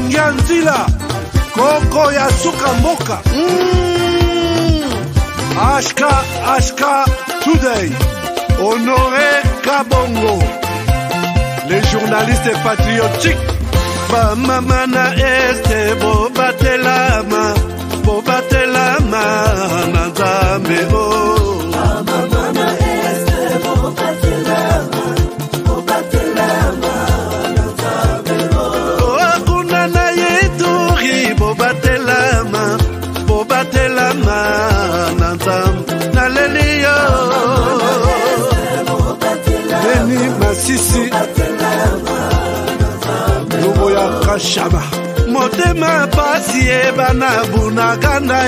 Nganzila Koko ya suka mboka Ashka Today Honoré Kabongo les journalistes patriotiques Bamamana este Bobatelama Nanzambe Bamamana este Bobatelama Nanzambe Akuna na yeturi Bobatelama Nanzambe Naleliyo Deni Masisi Lumo ya Kashama Motema pasi bana bunagana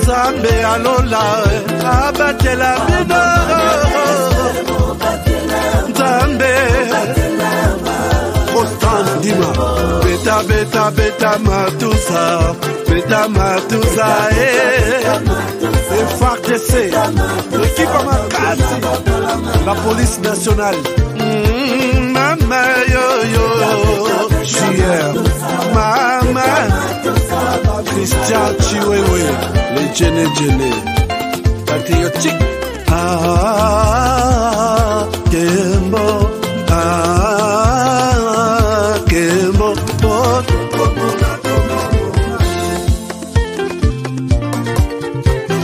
Zambe alola abatela bino Zambe Constant Dima Beta matusa FARDC l'équipe Amakasi la police nationale Mama yo Chier Mama Christian Chiwewe les Djene patriotique Kembo Kembo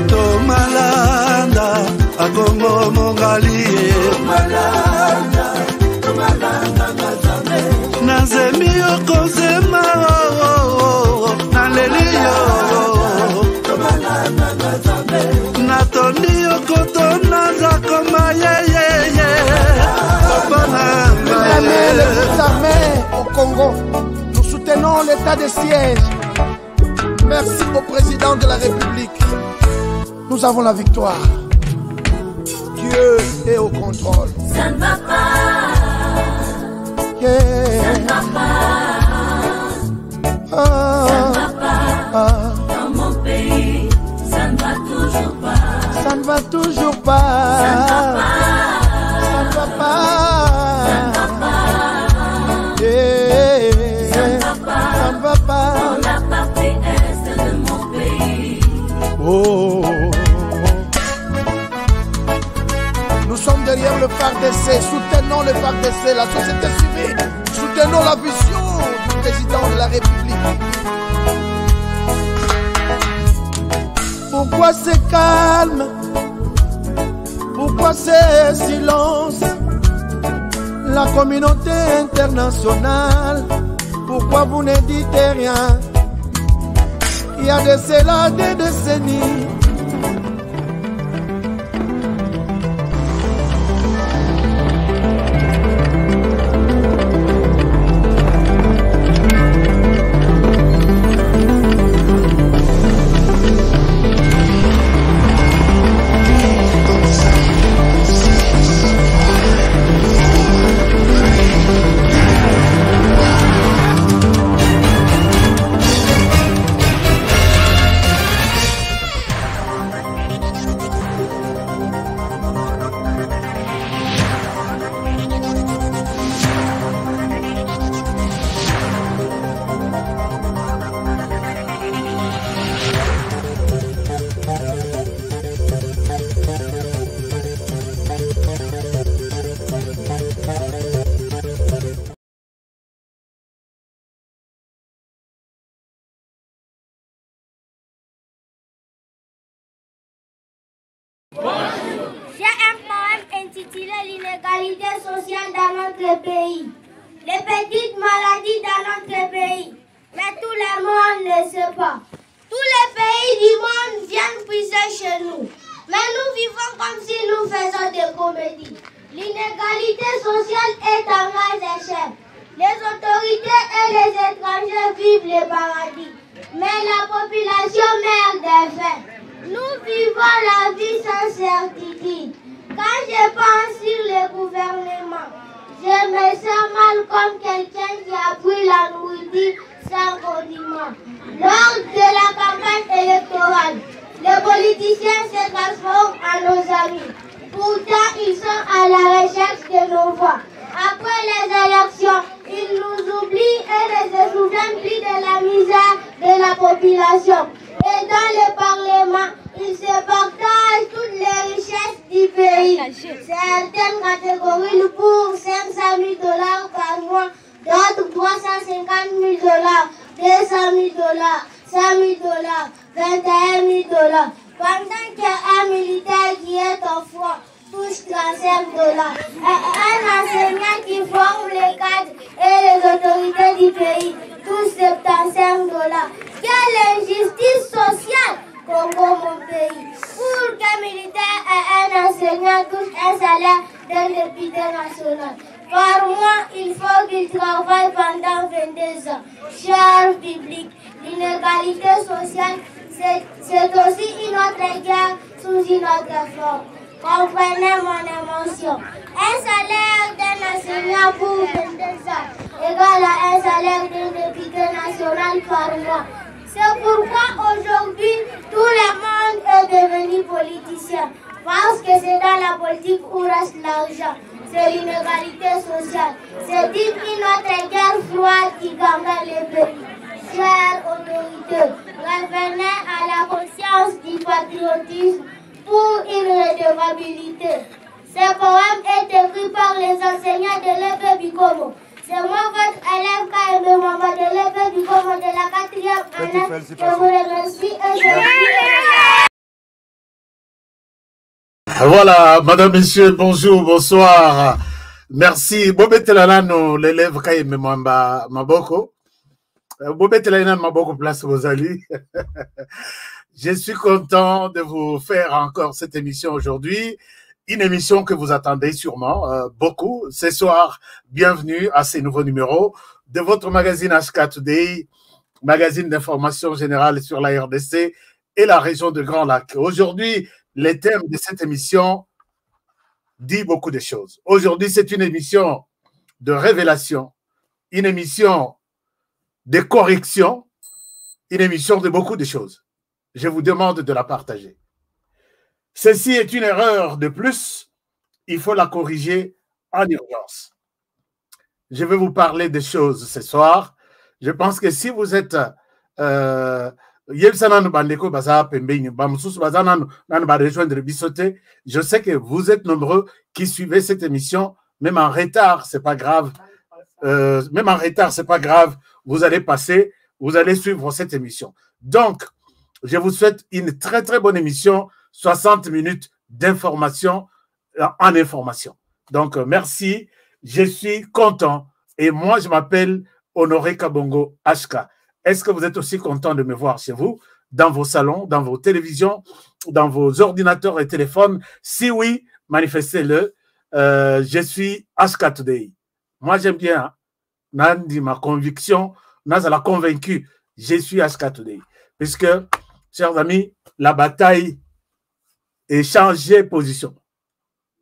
Tomalanda Akongo Mongali Nazemi okozema Naleliyo Natondi okotona Zakoma Les armées au Congo, nous soutenons l'état de siège. Merci au président de la République. Nous avons la victoire. Dieu est au contrôle. Ça ne va pas. Ça ne va pas. Ça ne va pas. Dans mon pays, ça ne va toujours pas. Ça ne va toujours pas. Ça ne va pas. Ça ne va pas. Ça ne va pas. Dans la partie est de mon pays. Oh. Nous sommes derrière le FARDC, soutenons le FARDC, la société civile, soutenons la vision du président de la République. Pourquoi c'est calme? Pourquoi c'est silence? La communauté internationale, pourquoi vous ne dites rien? Il y a de cela des décennies. J'ai un poème intitulé L'inégalité sociale dans notre pays. Les petites maladies dans notre pays. Mais tout le monde ne sait pas. Tous les pays du monde viennent puiser chez nous. Mais nous vivons comme si nous faisions des comédies. L'inégalité sociale est en grande échelle. Les autorités et les étrangers vivent les paradis. Mais la population meurt de faim. Nous vivons la vie sans certitude. Quand je pense sur le gouvernement, je me sens mal comme quelqu'un qui a pris la nourriture sans condiment. Lors de la campagne électorale, les politiciens se transforment en nos amis. Pourtant, ils sont à la recherche de nos voix. Après les élections, ils nous oublient et les se souviennent plus de la misère de la population. Et dans le Parlement, ils se partagent toutes les richesses du pays. Certaines catégories pour 500 000 $ par mois, d'autres 350 000 $, 200 000 $, 100 000 $, 21 000 $. Pendant qu'un militaire qui est au front touche 35 $. Un enseignant qui forme les cadres et les autorités du pays touche 75 $. Quelle injustice sociale, Congo, mon pays. Pour qu'un militaire et un enseignant touchent un salaire d'un député national. Par mois, il faut qu'il travaille pendant 22 ans. Cher public, l'inégalité sociale, c'est aussi une autre guerre sous une autre forme. Comprenez mon émotion. Un salaire d'un enseignant pour 22 ans égale à un salaire d'un député national par mois. C'est pourquoi aujourd'hui, tout le monde est devenu politicien. Parce que c'est dans la politique où reste l'argent. C'est l'inégalité sociale. C'est une autre guerre froide qui gagne les pays. Chères autorités, revenez à la conscience du patriotisme pour une redevabilité. Ce poème est écrit par les enseignants de l'EPE Bikomo. C'est moi, votre élève KM Mamba de l'EPE Bikomo de la 4e année. Je vous remercie et je vous... Voilà, madame, monsieur, bonjour, bonsoir. Merci. Bobetelanano, l'élève KM Mamba Maboko. Bobetelanano Maboko place Rosalie. Je suis content de vous faire encore cette émission aujourd'hui. Une émission que vous attendez sûrement beaucoup. Ce soir, bienvenue à ce nouveau numéro de votre magazine HK Today, magazine d'information générale sur la RDC et la région de Grand Lac. Aujourd'hui, le thème de cette émission dit beaucoup de choses. Aujourd'hui, c'est une émission de révélation, une émission de correction, une émission de beaucoup de choses. Je vous demande de la partager. Ceci est une erreur de plus, il faut la corriger en urgence. Je vais vous parler des choses ce soir. Je pense que si vous êtes... je sais que vous êtes nombreux qui suivez cette émission, même en retard, c'est pas grave. Même en retard, c'est pas grave. Vous allez passer, vous allez suivre cette émission. Donc, je vous souhaite une très très bonne émission, 60 minutes d'information en information. Donc, merci, je suis content. Et moi, je m'appelle Honoré Kabongo HK. Est-ce que vous êtes aussi content de me voir chez vous, dans vos salons, dans vos télévisions, dans vos ordinateurs et téléphones? Si oui, manifestez-le. Je suis HK Today. Moi, j'aime bien. Hein? Nandi, ma conviction, Naz l'a convaincu. Je suis HK Today. Puisque, chers amis, la bataille est changée position.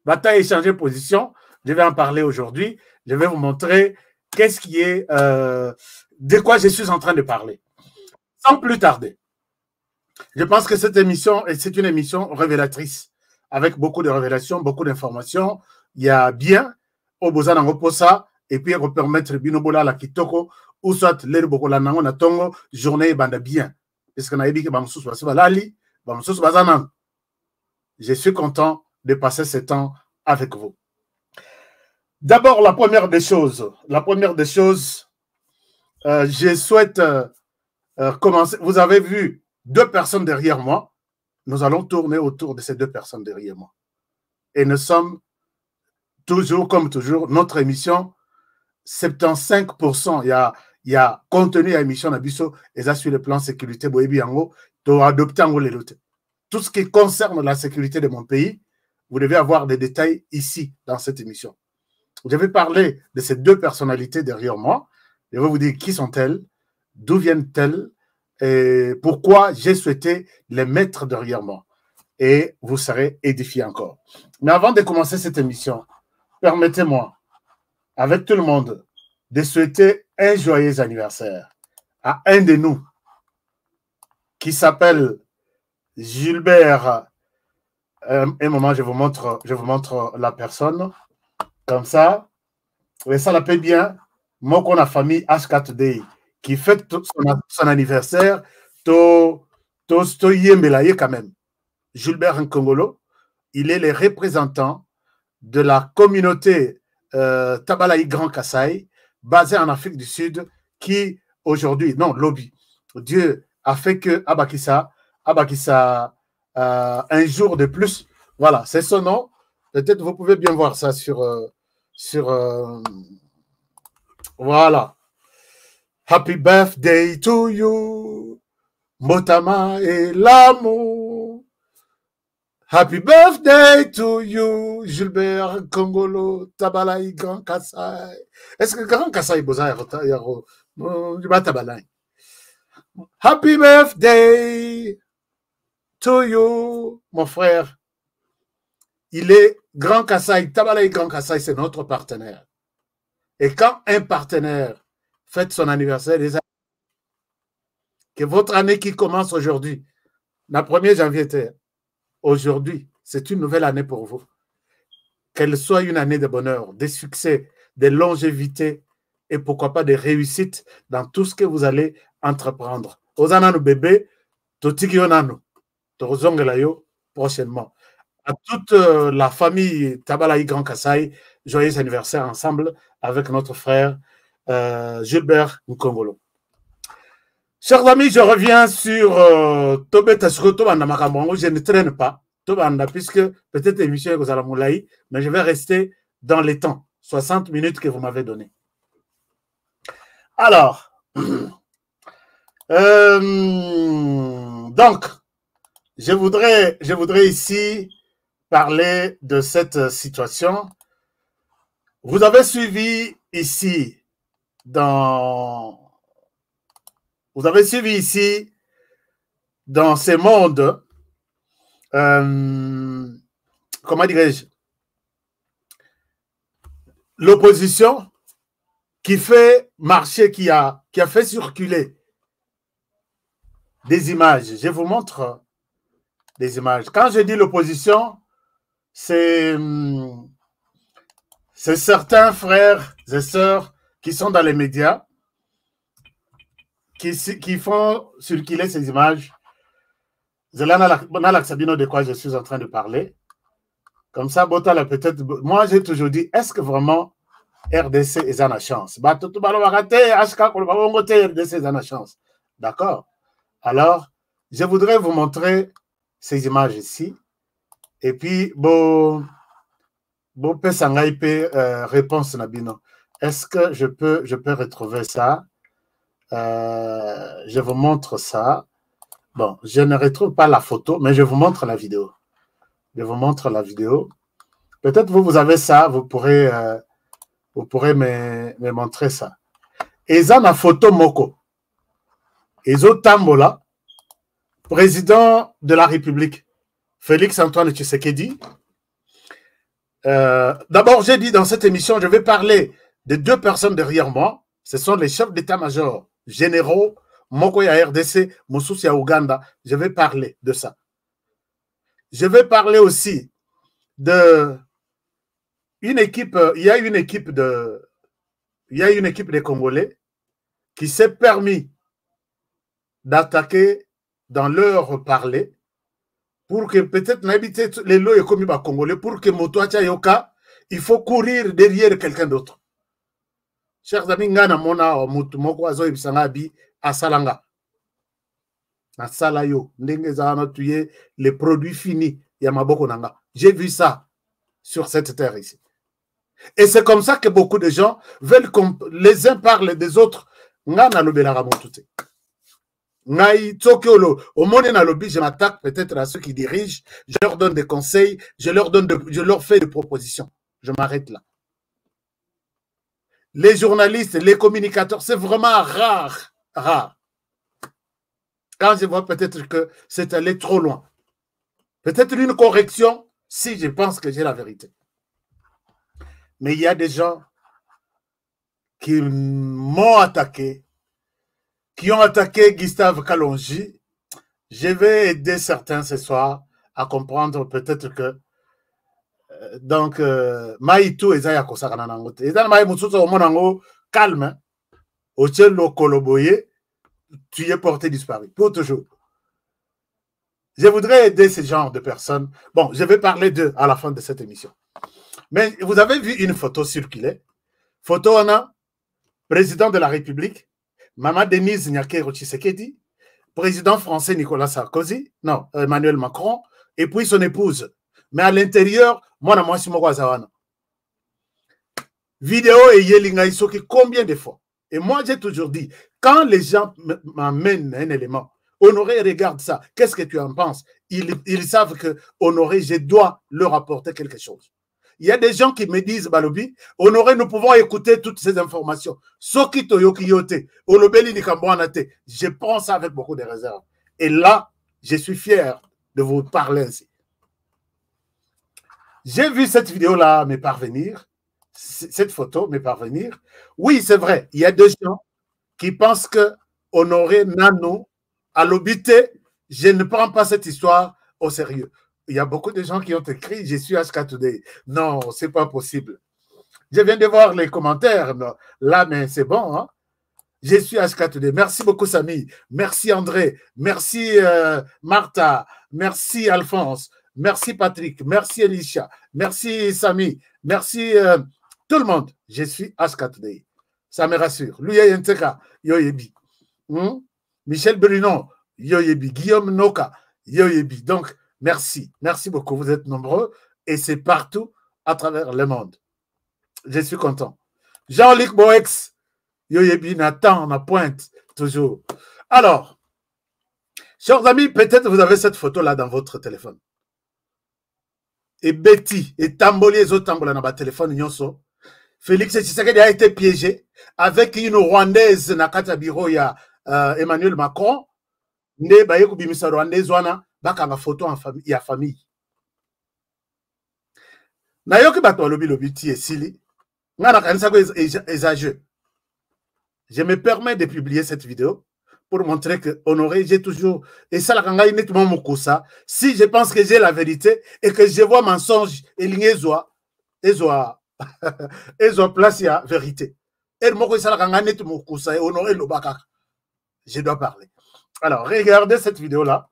Bataille est changée position. Je vais en parler aujourd'hui. Je vais vous montrer qu'est-ce qui est, de quoi je suis en train de parler. Sans plus tarder. Je pense que cette émission, c'est une émission révélatrice, avec beaucoup de révélations, beaucoup d'informations. Il y a bien, au Bozan en Oposa, et puis on permettre Binobola la Kitoko, ou soit l'air Bokola Nango na Tongo, journée bande bien. Parce qu'on a dit que je suis content de passer ce temps avec vous. D'abord, la première des choses, je souhaite commencer. Vous avez vu 2 personnes derrière moi. Nous allons tourner autour de ces 2 personnes derrière moi. Et nous sommes toujours, comme toujours, notre émission, 75%, il y a contenu à l'émission Nabiso, et ça sur le plan sécurité, tout ce qui concerne la sécurité de mon pays, vous devez avoir des détails ici, dans cette émission. Je vais parler de ces 2 personnalités derrière moi. Je vais vous dire qui sont-elles, d'où viennent-elles, et pourquoi j'ai souhaité les mettre derrière moi. Et vous serez édifiés encore. Mais avant de commencer cette émission, permettez-moi, avec tout le monde, de souhaiter un joyeux anniversaire à un de nous qui s'appelle Gilbert. Un moment, je vous montre la personne. Comme ça. Et ça l'appelle bien. Moi, qu'on a famille HK Today, qui fête son anniversaire, to yembelaye quand même. Gilbert Nkongolo, il est le représentant de la communauté Tabalaï Grand Kasaï, basée en Afrique du Sud, qui aujourd'hui, non, lobby, Dieu a fait que Abakissa, un jour de plus, voilà, c'est son nom. Peut-être vous pouvez bien voir ça sur voilà. Happy birthday to you, Motama et l'amour. Happy birthday to you, Gilbert Nkongolo, Tabalaï Grand Kasaï. Est-ce que Grand Kasaï Boza Yaro Tabalaï? Happy birthday to you, mon frère. Il est Grand Kasaï, Tabalaï Grand Kasaï, c'est notre partenaire. Et quand un partenaire fête son anniversaire, que votre année qui commence aujourd'hui, la 1er janvier était aujourd'hui, c'est une nouvelle année pour vous. Qu'elle soit une année de bonheur, de succès, de longévité et pourquoi pas de réussite dans tout ce que vous allez entreprendre. Ozanano bébé, Totikionano, Torozongelayo, prochainement. À toute la famille Tabalaï Grand Kasaï, joyeux anniversaire ensemble avec notre frère Gilbert Nkongolo. Chers amis, je reviens sur Tobé Tasroto Bandamakambango. Je ne traîne pas, Tobanda, puisque peut-être l'émission est Gozala Moulaï, mais je vais rester dans les temps, 60 minutes que vous m'avez donné. Alors, donc, je voudrais ici parler de cette situation. Vous avez suivi ici dans ce monde, comment dirais-je, l'opposition qui fait marcher, qui a fait circuler des images. Je vous montre des images. Quand je dis l'opposition, c'est certains frères et sœurs qui sont dans les médias, qui font circuler ces images. De quoi je suis en train de parler. Comme ça, Botala peut-être. Moi, j'ai toujours dit, est-ce que vraiment RDC est en chance? D'accord. Alors, je voudrais vous montrer ces images ici. Et puis, réponse Nabino. Est-ce que je peux retrouver ça? Je vous montre ça. Bon, je ne retrouve pas la photo, mais je vous montre la vidéo. Je vous montre la vidéo. Peut-être vous avez ça, vous pourrez me montrer ça. Et ça, ma photo Moko. Et ça, Tambola, président de la République, Félix Antoine Tshisekedi. D'abord, j'ai dit dans cette émission, je vais parler de deux personnes derrière moi. Ce sont les chefs d'état-major généraux, Mokoya RDC, Moussoussia Ouganda. Je vais parler de ça. Je vais parler aussi de une équipe. Il y a une équipe de Congolais qui s'est permis d'attaquer dans leur parler pour que peut-être n'habiter les lois et commis Congolais pour que Motoacha Yoka, il faut courir derrière quelqu'un d'autre. Chers amis, ngana mona moko azo ibisangabi asalanga. Asalayo, ndenge zana tuye les produits finis yamaboko nanga. J'ai vu ça sur cette terre ici. Et c'est comme ça que beaucoup de gens veulent qu'on les uns parlent des autres. Ngana lobelara motute. Ngai Tokyo, au monde na lobby, je m'attaque peut-être à ceux qui dirigent, je leur donne des conseils, je leur fais des propositions. Je m'arrête là. Les journalistes, les communicateurs, c'est vraiment rare. Quand je vois peut-être que c'est allé trop loin. Peut-être une correction si je pense que j'ai la vérité. Mais il y a des gens qui m'ont attaqué, qui ont attaqué Gustave Kalonji. Je vais aider certains ce soir à comprendre peut-être que donc Maïtou et Zaya Kosakana Nangote. Et dans Maï Moutouto au Monango, calme. Ochelo Koloboye, tu es porté disparu, pour toujours. Je voudrais aider ce genre de personnes. Bon, je vais parler d'eux à la fin de cette émission. Mais vous avez vu une photo circuler. Photo, on a président de la République, Maman Denise Nyakero Tshisekedi, président français Nicolas Sarkozy, non, Emmanuel Macron, et puis son épouse. Mais à l'intérieur, moi, je suis Zawana. Vidéo et Yelinga Isoki, combien de fois? Et moi, j'ai toujours dit, quand les gens m'amènent un élément, Honoré, regarde ça, qu'est-ce que tu en penses? Ils savent que Honoré, je dois leur apporter quelque chose. Il y a des gens qui me disent, Balobi, Honoré, nous pouvons écouter toutes ces informations. Soki Toyoki Yote, Olobeli Nikambouanate, je prends ça avec beaucoup de réserve. Et là, je suis fier de vous parler ainsi. J'ai vu cette vidéo-là me parvenir, cette photo me parvenir. Oui, c'est vrai, il y a des gens qui pensent que Honoré Nano, à l'obité, je ne prends pas cette histoire au sérieux. Il y a beaucoup de gens qui ont écrit « Je suis HK Today ». Non, ce n'est pas possible. Je viens de voir les commentaires. Non. Là, mais c'est bon. Hein? Je suis HK Today. Merci beaucoup, Samy. Merci, André. Merci, Martha. Merci, Alphonse. Merci, Patrick. Merci, Elisha. Merci, Samy. Merci, tout le monde. Je suis HK Today. Ça me rassure. Lui, Yenteka, Yoyebi. Michel Brunon, Yoyebi. Guillaume Noka, Yoyebi. Donc, merci. Merci beaucoup. Vous êtes nombreux et c'est partout à travers le monde. Je suis content. Jean-Luc Boex, Yoyebi, Nathan, ma pointe, toujours. Alors, chers amis, peut-être vous avez cette photo-là dans votre téléphone. Et Betty, et Tamboli, et autres Tambola dans votre téléphone, Nyonso. Félix Tshisekedi a été piégé avec une Rwandaise, Nakata Biro, il y a Emmanuel Macron. Ne baye kubimisa Rwandaise wana bakanga photo en famille, ya famille. Na yoki bato alobi lobi ti esili. Ngana kanisa ko exagère. Je me permets de publier cette vidéo pour montrer que Honoré, j'ai toujours et ça la kanga nettement mokosa. Si je pense que j'ai la vérité et que je vois mensonge et l'ingezwa ezwa ezwa place ya vérité. Et moko ça la kanga nettement mokosa et Honoré lobaka. Je dois parler. Alors, regardez cette vidéo-là.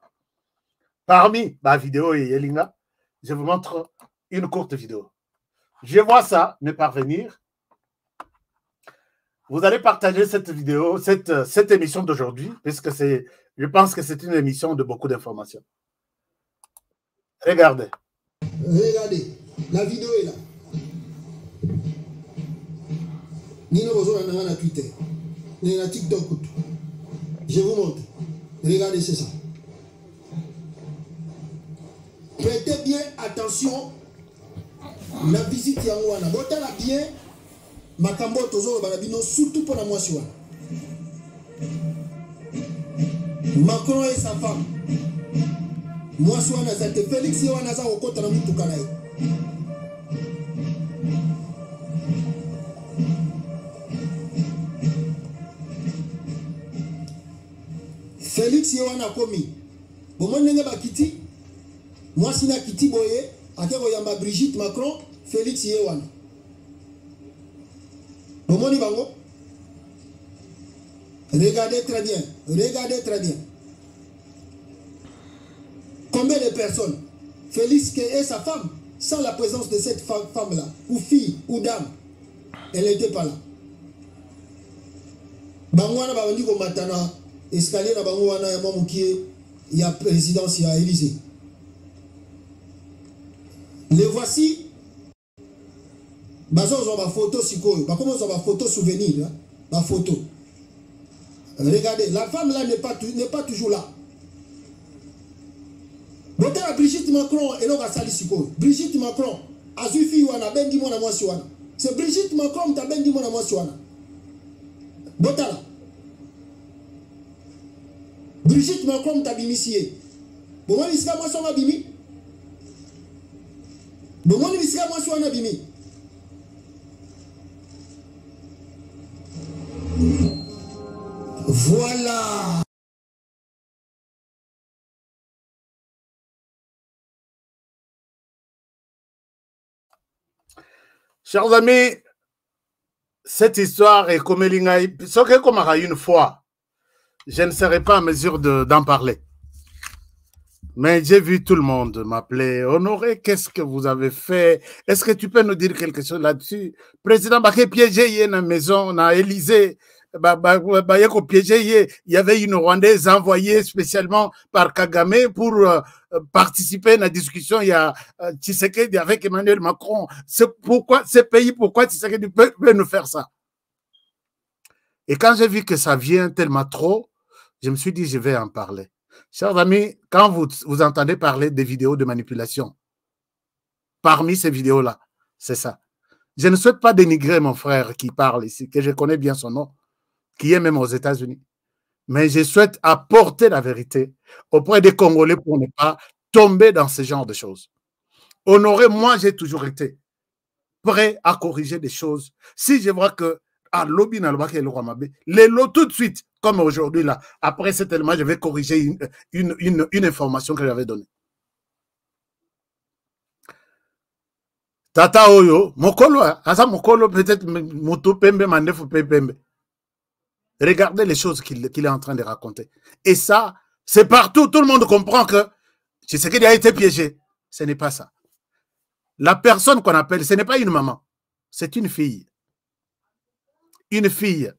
Parmi ma vidéo et Yelinga, je vous montre une courte vidéo. Je vois ça me parvenir. Vous allez partager cette vidéo, cette émission d'aujourd'hui, puisque je pense que c'est une émission de beaucoup d'informations. Regardez. Regardez, la vidéo est là. Nino Bozo a Twitter, a TikTok. Je vous montre. Regardez, c'est ça. Prêtez bien attention. La visite Yangwana. Botala bien. Makambo Tozo Balabino, surtout pour la moisson. Macron et sa femme. Moisson a été Félix Yanaza au côté de Moutoukanaï. Félix Yohana Komi. Bon, n'est pas Kiti. Moi, si na Kiti Boye, à Yamba Brigitte Macron, Félix Yohana. Bon, mon Ibango. Regardez très bien. Regardez très bien. Combien de personnes Félix et sa femme, sans la présence de cette femme-là, ou fille, ou dame, elle n'était pas là. Bangwana Bandi Matana. Escalier na bango wana ya mamukie ya présidence ya Élysée. Les voici. Bazo ont ma photo sikoyo. Ba comment ont ma photo souvenir, ma photo. Regardez, la femme là n'est pas toujours là. Bote la Brigitte Macron et non sali sikoyo. Brigitte Macron azufi wana bendi mona mwasi wana. C'est Brigitte Macron ta bendi mona mwasi wana. Botala. Brigitte Macron t'a bimisié. Bon, moi, je moi, son abimi. Bon, moi, je moi, son abimi. Voilà. Chers amis, cette histoire est comme Elingaï. Ce que comme une fois, je ne serai pas en mesure d'en parler. Mais j'ai vu tout le monde m'appeler. Honoré, qu'est-ce que vous avez fait? Est-ce que tu peux nous dire quelque chose là-dessus? Président Baké piégé dans la maison, dans l'Élysée. Il y avait une Rwandaise envoyée spécialement par Kagame pour participer à la discussion. Il y a Tshisekedi avec Emmanuel Macron. C'est pourquoi ce pays, pourquoi Tshisekedi peut nous faire ça? Et quand j'ai vu que ça vient tellement trop, je me suis dit, je vais en parler. Chers amis, quand vous entendez parler des vidéos de manipulation, parmi ces vidéos-là, c'est ça. Je ne souhaite pas dénigrer mon frère qui parle ici, que je connais bien son nom, qui est même aux États-Unis. Mais je souhaite apporter la vérité auprès des Congolais pour ne pas tomber dans ce genre de choses. Honoré, moi, j'ai toujours été prêt à corriger des choses. Si je vois que à lobby na lobaki le Rwamabé, les lots tout de suite, comme aujourd'hui là, après cet élément, je vais corriger une information que j'avais donnée. Tata Oyo, Mokolo, asa Mokolo peut-être Moto Pembe, Mandefu Pembe. Regardez les choses qu'il est en train de raconter. Et ça, c'est partout, tout le monde comprend que Tshisekedi a été piégé. Ce n'est pas ça. La personne qu'on appelle, ce n'est pas une maman, c'est une fille. Une fille.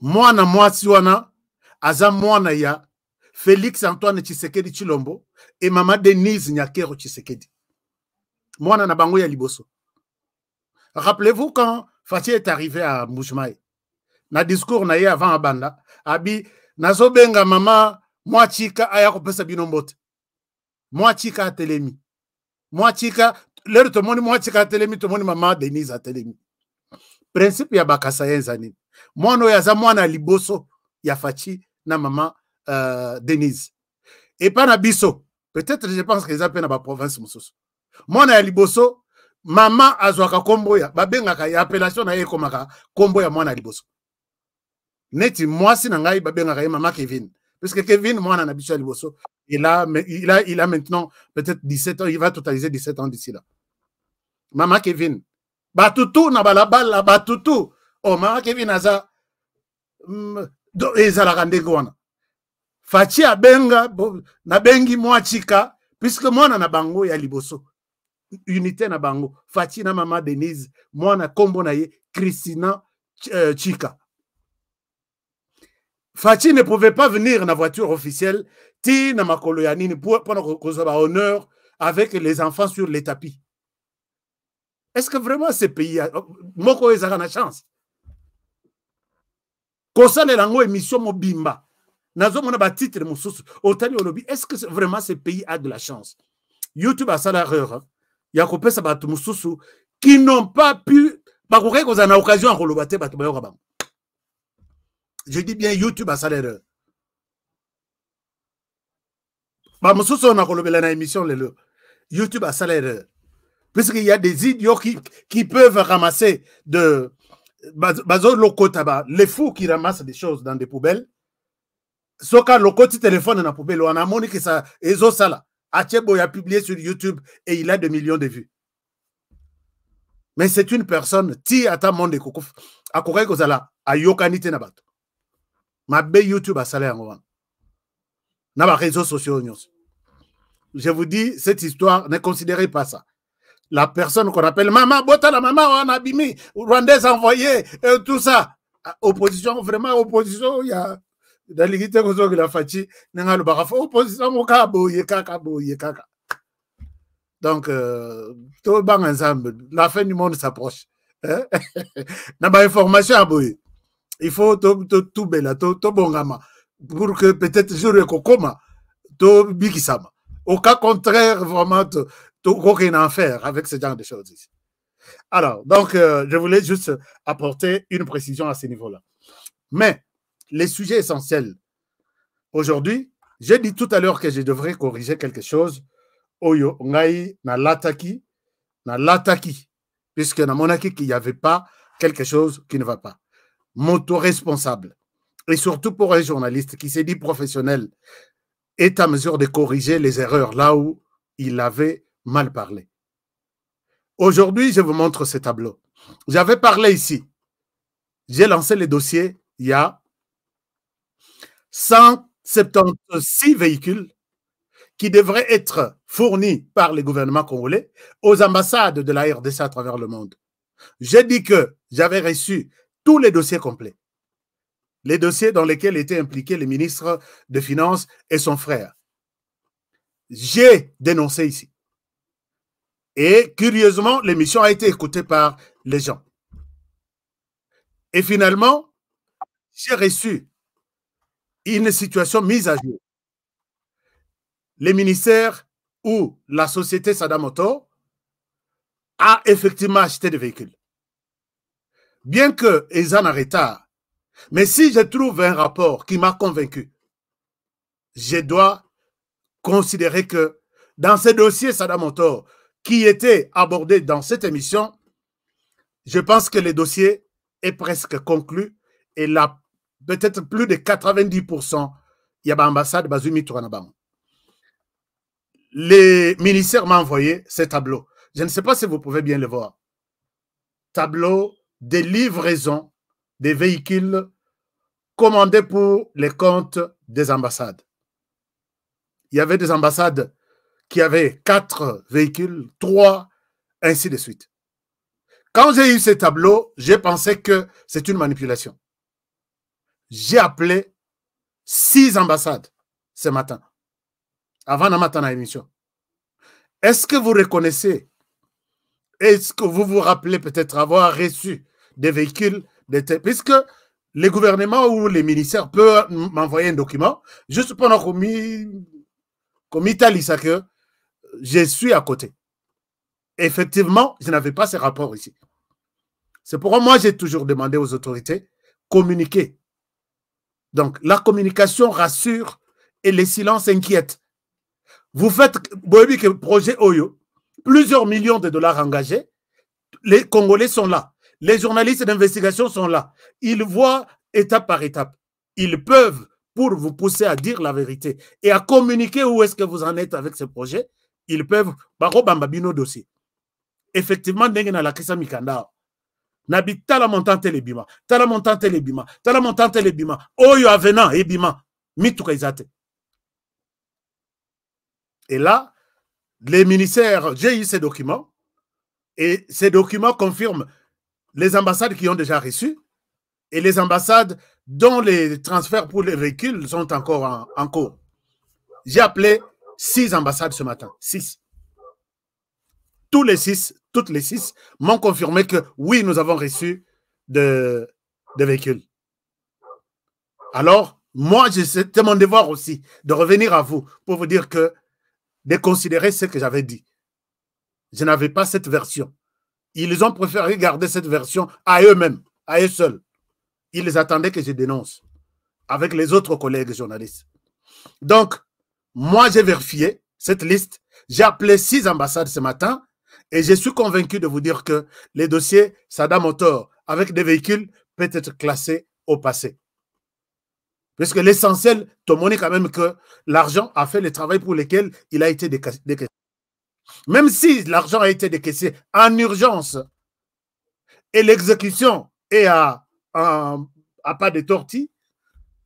Mwana mwasi wana, aza mwana ya Félix Antoine Tshisekedi Chilombo et maman Denise Nyakero Tshisekedi. Mwana na bango ya liboso. Rappelez-vous quand Fathi est arrivé à Mbujimayi, na discours na ye avant Abanda, abi nazobenga mama mwachika aya kopesa binombote. Mwachika atelemi. Mwachika, lero tomoni mwachika atelemi, tomoni mama Denise atelemi. Principe ya bakasa yenzani. Mwana yaza mwana liboso ya Fathi na maman Denise. Et pas na biso. Peut-être je pense que les appellent na province mususu. Mwana ya liboso, maman azwaka kombo ya babengaka ya appellation na ye komaka kombo ya mwana liboso. Neti mwasi na ngai babengaka ye mama Kevin. Parce que Kevin mwana na biso ya liboso, il a maintenant peut-être 17 ans, il va totaliser 17 ans d'ici là. Mama Kevin. Batutu na balabala batutu. Oh, mama Kevin aza ezalaka ndenge wana. Fathi abenga na bengi mwachika puisque mwana na bango ya liboso. Unité na bango. Fathi na mama Denise, mwana kombo na ye Christina Chika. Fathi ne pouvait pas venir na voiture officielle ti na makolo ya nini pour kozaba honneur avec les enfants sur les tapis. Est-ce que vraiment ce pays a moko ezaka na chance? Kosale lango émission mobimba. Nazo mona ba titre mususu. Otali olobi, est-ce que vraiment ce pays a de la chance? YouTube a ça l'erreur. Ya kopesa batu mususu qui n'ont pas pu bakoke kozana occasion à kolobate batu bayoka bango. Je dis bien YouTube a ça l'erreur. Ba mususu na kolobela na émission lelo. YouTube a ça l'erreur. Puisqu'il y a des idiots qui peuvent ramasser les fous qui ramassent des choses dans des poubelles. Soka le côté téléphone dans la poubelle, on a montré que ça, Ezo Sala, Achebo a publié sur YouTube et il a 2 millions de vues. Mais c'est une personne, ti ata monde kokof, a koré kozala, a yokanite na bato. Ma be YouTube a salé en ouan. Na ba réseaux sociaux nyos. Je vous dis, cette histoire, ne considérez pas ça. La personne qu'on appelle maman, bota la maman, on a abîmé, Rwandais envoyé, tout ça. Opposition, vraiment, opposition, il y a dans l'égalité que la Fathi, n'a le baraf, opposition, au kabo, kaka. Donc, tout bang ensemble, la fin du monde s'approche. N'a pas information à boyer. Il faut tout bela, tout bongama, pour que peut-être je recoma, tout bikisama. Au cas contraire, vraiment, aucun enfer avec ce genre de choses ici. Alors, donc, je voulais juste apporter une précision à ce niveau-là. Mais, les sujets essentiels, aujourd'hui, j'ai dit tout à l'heure que je devrais corriger quelque chose. Oyo, ngai, na lataki, puisque na monaki, qu'il n'y avait pas quelque chose qui ne va pas. Moto-responsable. Et surtout pour un journaliste qui s'est dit professionnel, est à mesure de corriger les erreurs là où il avait mal parlé. Aujourd'hui, je vous montre ce tableau. J'avais parlé ici. J'ai lancé les dossiers il y a 176 véhicules qui devraient être fournis par les gouvernements congolais aux ambassades de la RDC à travers le monde. J'ai dit que j'avais reçu tous les dossiers complets. Les dossiers dans lesquels étaient impliqués le ministre des Finances et son frère. J'ai dénoncé ici. Et curieusement, l'émission a été écoutée par les gens. Et finalement, j'ai reçu une situation mise à jour. Les ministères ou la société Sada Motor a effectivement acheté des véhicules. Bien qu'ils en aient retard, mais si je trouve un rapport qui m'a convaincu, je dois considérer que dans ces dossiers Sada Motor qui étaient abordés dans cette émission, je pense que le dossier est presque conclu et là, peut-être plus de 90%, il y a l'ambassade Bazumi Touranabang. Les ministères m'ont envoyé ces tableaux. Je ne sais pas si vous pouvez bien le voir. Tableau de livraison des véhicules commandés pour les comptes des ambassades. Il y avait des ambassades qui avaient 4 véhicules, 3, ainsi de suite. Quand j'ai eu ces tableaux, j'ai pensé que c'est une manipulation. J'ai appelé 6 ambassades ce matin, avant la matin à l'émission. Est-ce que vous reconnaissez, est-ce que vous vous rappelez peut-être avoir reçu des véhicules, puisque les gouvernements ou les ministères peuvent m'envoyer un document, juste pendant qu'on m'italie que je suis à côté. Effectivement, je n'avais pas ces rapports ici. C'est pourquoi moi, j'ai toujours demandé aux autorités communiquer. Donc, la communication rassure et les silences inquiètent. Vous faites projet Oyo, plusieurs millions de dollars engagés. Les Congolais sont là. Les journalistes d'investigation sont là. Ils voient étape par étape. Ils peuvent, pour vous pousser à dire la vérité et à communiquer où est-ce que vous en êtes avec ce projet, ils peuvent baro bambabino dossier. Effectivement, ndengena la kisa mikanda. Nabi tala montante les bima, tala montante les bima, tala montante les bima. Oyo avenant et bima, mituka izate. Et là, les ministères, j'ai eu ces documents et ces documents confirment les ambassades qui ont déjà reçu et les ambassades dont les transferts pour les véhicules sont encore en cours. J'ai appelé 6 ambassades ce matin. 6. Toutes les 6 m'ont confirmé que oui, nous avons reçu des véhicules. Alors, moi, c'était mon devoir aussi de revenir à vous pour vous dire que de considérer ce que j'avais dit. Je n'avais pas cette version. Ils ont préféré garder cette version à eux-mêmes, à eux seuls. Ils attendaient que je dénonce avec les autres collègues journalistes. Donc, moi, j'ai vérifié cette liste. J'ai appelé 6 ambassades ce matin et je suis convaincu de vous dire que les dossiers Sada Motor avec des véhicules peut être classé au passé. Parce que l'essentiel, tout le monde est quand même que l'argent a fait le travail pour lequel il a été décaissé. Même si l'argent a été décaissé en urgence et l'exécution est à pas de tortille,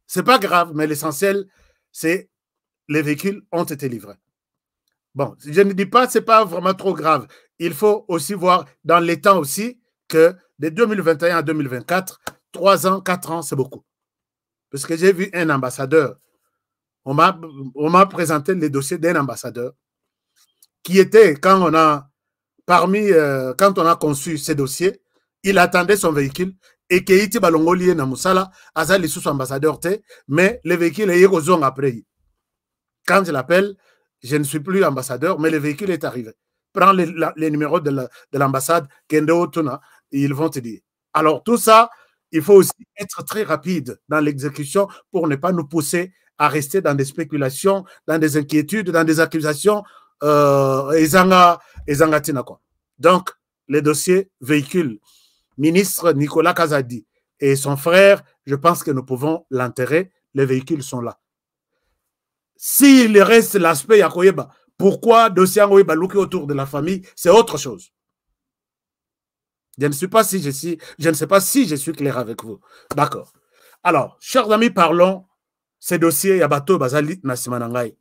ce n'est pas grave, mais l'essentiel, c'est les véhicules ont été livrés. Bon, je ne dis pas que ce n'est pas vraiment trop grave. Il faut aussi voir dans les temps aussi que de 2021 à 2024, 3 ans, 4 ans, c'est beaucoup. Parce que j'ai vu un ambassadeur, on m'a présenté les dossiers d'un ambassadeur qui était, quand on a conçu ces dossiers, il attendait son véhicule et qu'il était balongolié na musala, azali sous ambassadeur te, mais le véhicule est aux après. Quand je l'appelle, je ne suis plus ambassadeur, mais le véhicule est arrivé. Prends les numéros de l'ambassade, Kendo Tuna, ils vont te dire. Alors tout ça, il faut aussi être très rapide dans l'exécution pour ne pas nous pousser à rester dans des spéculations, dans des inquiétudes, dans des accusations. Donc, les dossiers véhicules, ministre Nicolas Kazadi et son frère, je pense que nous pouvons l'enterrer. Les véhicules sont là. S'il reste l'aspect Yakoyeba, pourquoi dossier Yakoyeba autour de la famille, c'est autre chose. Je ne sais pas si je suis clair avec vous. D'accord. Alors, chers amis, parlons ces dossiers Yabato Bazali Nasimanangai.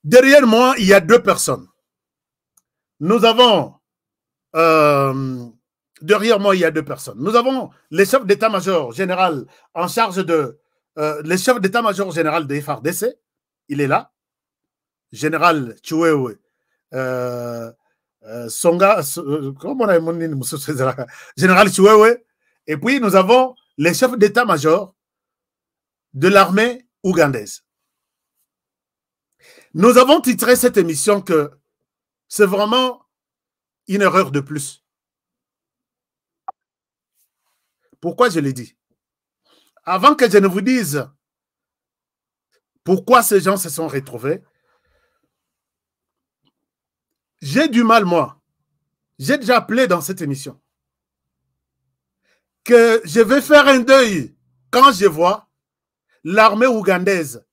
Derrière moi, il y a deux personnes. Nous avons derrière moi, il y a deux personnes. Nous avons le chef d'état-major général en charge de le chef d'état-major général de FARDC. Il est là. Général Chiwewe. Songa, comment on a mon Général Chiwewe. Et puis, nous avons les chefs d'état-major de l'armée ougandaise. Nous avons titré cette émission que c'est vraiment une erreur de plus. Pourquoi je l'ai dit? Avant que je ne vous dise pourquoi ces gens se sont retrouvés, j'ai du mal, moi. J'ai déjà appelé dans cette émission que je vais faire un deuil quand je vois l'armée ougandaise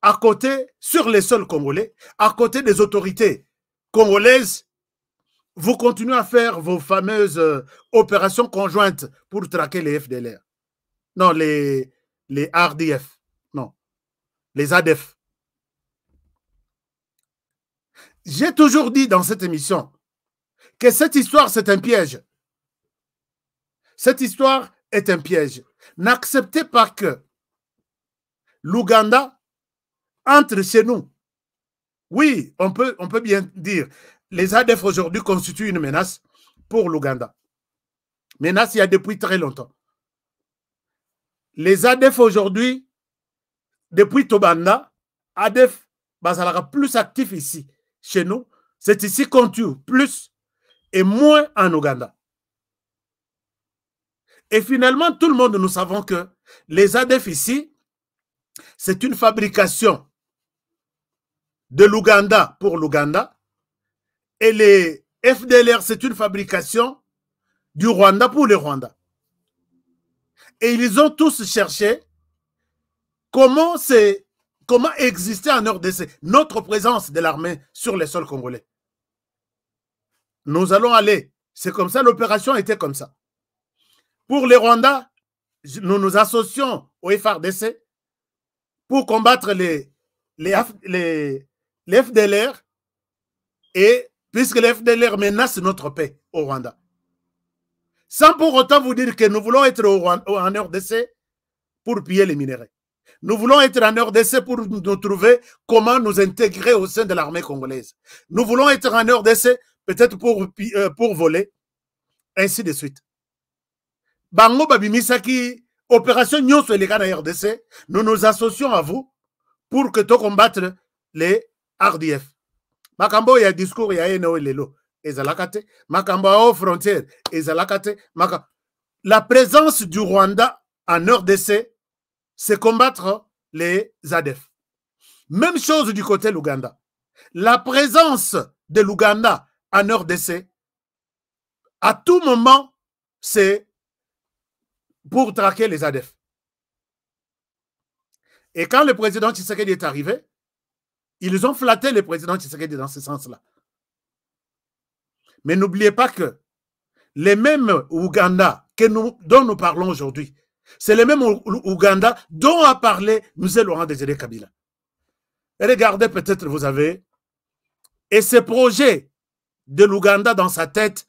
à côté, sur les sols congolais, à côté des autorités congolaises. Vous continuez à faire vos fameuses opérations conjointes pour traquer les FDLR. Non, les RDF. Non, les ADF. J'ai toujours dit dans cette émission que cette histoire, c'est un piège. Cette histoire est un piège. N'acceptez pas que l'Ouganda entre chez nous. Oui, on peut bien dire, les ADF aujourd'hui constituent une menace pour l'Ouganda. Menace il y a depuis très longtemps. Les ADF aujourd'hui, depuis Tobanda, ADF sera plus actif ici. Chez nous, c'est ici qu'on tue plus et moins en Ouganda. Et finalement, tout le monde, nous savons que les ADF ici, c'est une fabrication de l'Ouganda pour l'Ouganda. Et les FDLR, c'est une fabrication du Rwanda pour le Rwanda. Et ils ont tous cherché comment exister en RDC, notre présence de l'armée sur les sols congolais. Nous allons aller. C'est comme ça, l'opération était comme ça. Pour les Rwandais, nous nous associons au FARDC pour combattre les FDLR, et puisque les FDLR menacent notre paix au Rwanda. Sans pour autant vous dire que nous voulons être en RDC pour piller les minéraux. Nous voulons être en RDC pour nous trouver comment nous intégrer au sein de l'armée congolaise. Nous voulons être en RDC peut-être pour voler, ainsi de suite. Bango Babimisaki, opération Nyonso et les gars de RDC, nous nous associons à vous pour que tu combattre les RDF. Makambo, il y a discours, il y a Eno et Lelo. Ezalakate. Makambo aux frontières. Ezalakate. La présence du Rwanda en RDC, c'est combattre les ADF. Même chose du côté de l'Ouganda. La présence de l'Ouganda en RDC, à tout moment, c'est pour traquer les ADF. Et quand le président Tshisekedi est arrivé, ils ont flatté le président Tshisekedi dans ce sens-là. Mais n'oubliez pas que les mêmes Ouganda dont nous parlons aujourd'hui, c'est les mêmes Ouganda dont a parlé M. Laurent Désiré Kabila. Et regardez, peut-être vous avez. Et ce projet de l'Ouganda dans sa tête,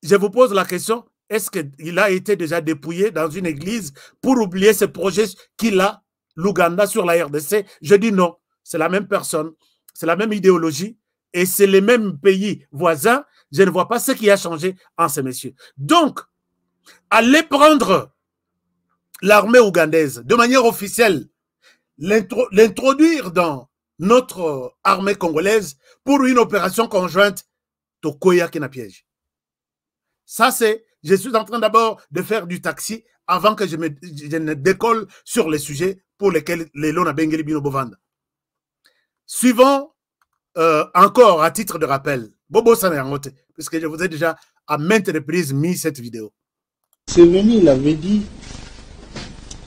je vous pose la question, est-ce qu'il a été déjà dépouillé dans une église pour oublier ce projet qu'il a, l'Ouganda sur la RDC? Je dis non, c'est la même personne, c'est la même idéologie et c'est les mêmes pays voisins. Je ne vois pas ce qui a changé en ces messieurs. Donc, allez prendre l'armée ougandaise de manière officielle, l'introduire dans notre armée congolaise pour une opération conjointe, Tokoya Kena piège. Ça, c'est, je suis en train d'abord de faire du taxi avant que je ne décolle sur les sujets pour lesquels les Lona Bengeli Bino Bovanda. Suivons encore à titre de rappel, Bobo Sanerangote, puisque je vous ai déjà à maintes reprises mis cette vidéo. Séveni l'avait dit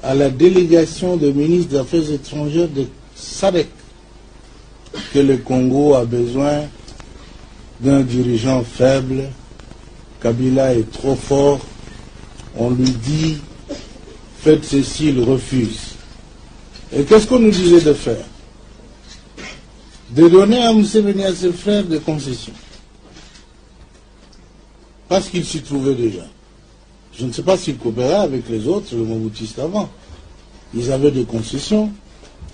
à la délégation des ministres des Affaires étrangères de SADC que le Congo a besoin d'un dirigeant faible, Kabila est trop fort, on lui dit faites ceci, il refuse. Et qu'est-ce qu'on nous disait de faire? De donner à Museveni et à ses frères des concessions. Parce qu'il s'y trouvait déjà. Je ne sais pas s'ils coopéraient avec les autres, les Mobutistes avant. Ils avaient des concessions.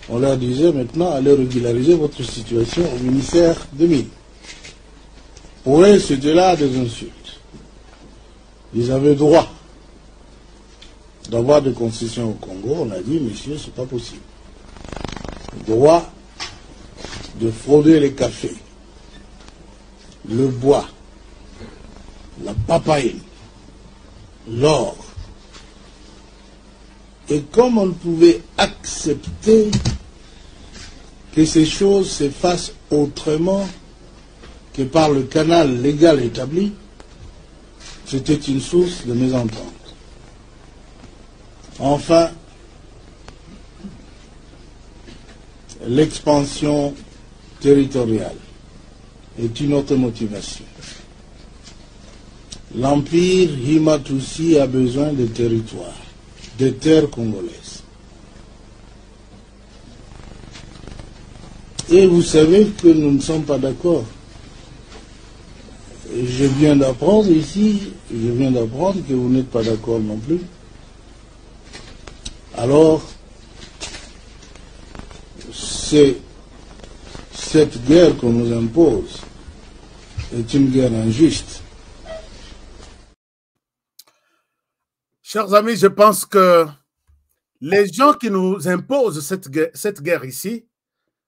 On leur disait maintenant, allez régulariser votre situation au ministère des Mines. Pour eux, c'était là des insultes. Ils avaient droit d'avoir des concessions au Congo. On a dit, monsieur, c'est pas possible. Droit de frauder les cafés, le bois, la papaye, l'or. Et comme on ne pouvait accepter que ces choses se fassent autrement que par le canal légal établi, c'était une source de mésentente. Enfin, l'expansion territoriale est une autre motivation. L'empire Himatusi a besoin de territoires, de terres congolaises. Et vous savez que nous ne sommes pas d'accord. Je viens d'apprendre ici, que vous n'êtes pas d'accord non plus. Alors, cette guerre qu'on nous impose est une guerre injuste. Chers amis, je pense que les gens qui nous imposent cette guerre ici,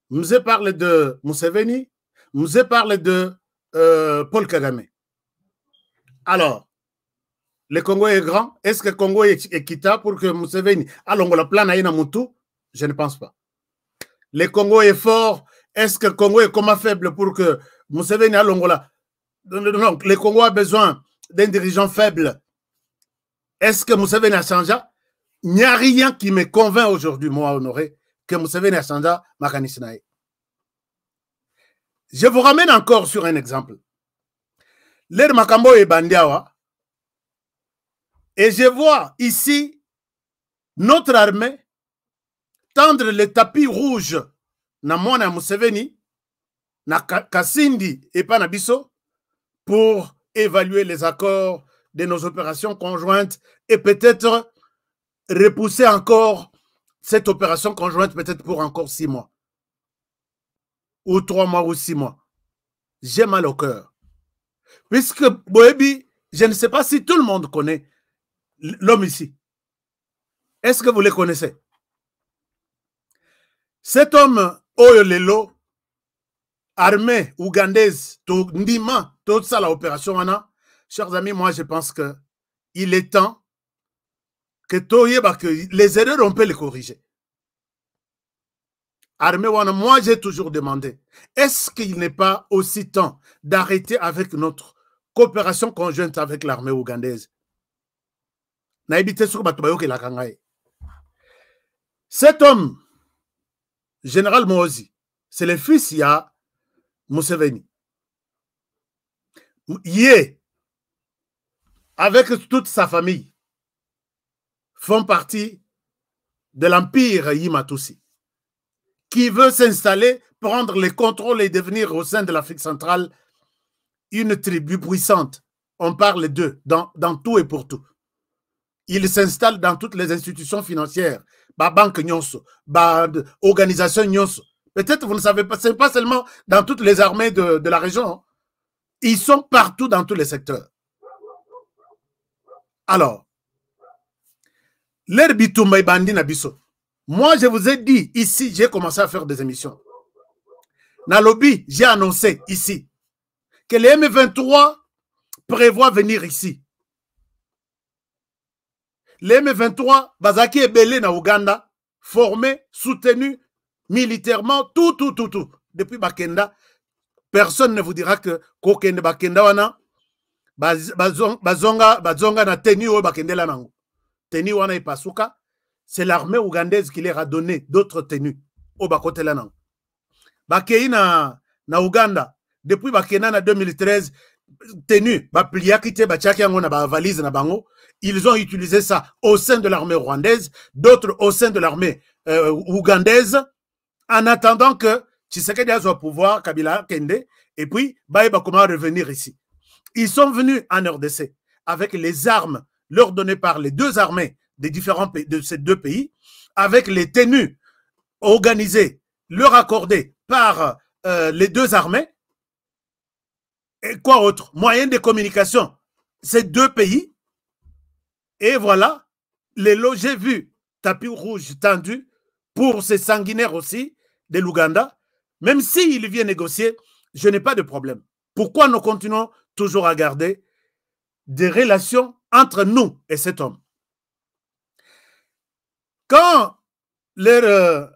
nous a parlé de Museveni, nous a parlé de Paul Kagame. Alors, le Congo est grand. Est-ce que le Congo est équitable pour que Museveni allons la plan à Mutu? Je ne pense pas. Le Congo est fort. Est-ce que le Congo est comme faible pour que Museveni allons la... Non, le Congo a besoin d'un dirigeant faible. Est-ce que Museveni a changé? Il n'y a rien qui me convainc aujourd'hui, moi, Honoré, que Museveni a changé Makanisinae. Je vous ramène encore sur un exemple. L'air Makambo et Bandiawa. Et je vois ici notre armée tendre le tapis rouge na mwana Museveni, na Kasindi et Panabiso pour évaluer les accords de nos opérations conjointes et peut-être repousser encore cette opération conjointe peut-être pour encore 6 mois. Ou 3 mois ou 6 mois. J'ai mal au cœur. Puisque Boebi, je ne sais pas si tout le monde connaît l'homme ici. Est-ce que vous le connaissez? Cet homme, Oyolelo, armée ougandaise, Ndima, toute ça, l'opération, chers amis, moi je pense qu'il est temps que les erreurs, on peut les corriger. Armée Wana, moi j'ai toujours demandé, est-ce qu'il n'est pas aussi temps d'arrêter avec notre coopération conjointe avec l'armée ougandaise? Cet homme, général Mozi, c'est le fils de Museveni. Yé, avec toute sa famille, font partie de l'empire Yimatusi, qui veut s'installer, prendre le contrôle et devenir au sein de l'Afrique centrale une tribu puissante. On parle d'eux dans tout et pour tout. Ils s'installent dans toutes les institutions financières, banque nyonso, organisation nyonso. Peut-être vous ne savez pas, c'est pas seulement dans toutes les armées de la région. Ils sont partout dans tous les secteurs. Alors, l'air bitumba bandi na biso. Moi, je vous ai dit ici, j'ai commencé à faire des émissions. Nalobi, j'ai annoncé ici que les M23 prévoient venir ici. Les M23, Bazaki et Belé na Ouganda, formés, soutenus militairement, tout. Depuis Bakenda, personne ne vous dira que Kokende Bakenda wana, Bazonga na teni o Bakende la nango. Teni wana et Pasuka, c'est l'armée ougandaise qui leur a donné d'autres tenues au Bakote la nango. Bakei na Ouganda, depuis Bakenda na 2013, tenue, valise na bango, ils ont utilisé ça au sein de l'armée rwandaise, d'autres au sein de l'armée ougandaise, en attendant que Tshisekedi soit au pouvoir, Kabila Kende, et puis Baïba comment revenir ici. Ils sont venus en RDC avec les armes leur données par les deux armées des différents pays, de ces deux pays, avec les tenues organisées, leur accordées par les deux armées. Et quoi autre? Moyen de communication, ces deux pays. Et voilà, les lots, j'ai vu tapis rouge tendu pour ces sanguinaires aussi de l'Ouganda. Même s'il vient négocier, je n'ai pas de problème. Pourquoi nous continuons toujours à garder des relations entre nous et cet homme? Quand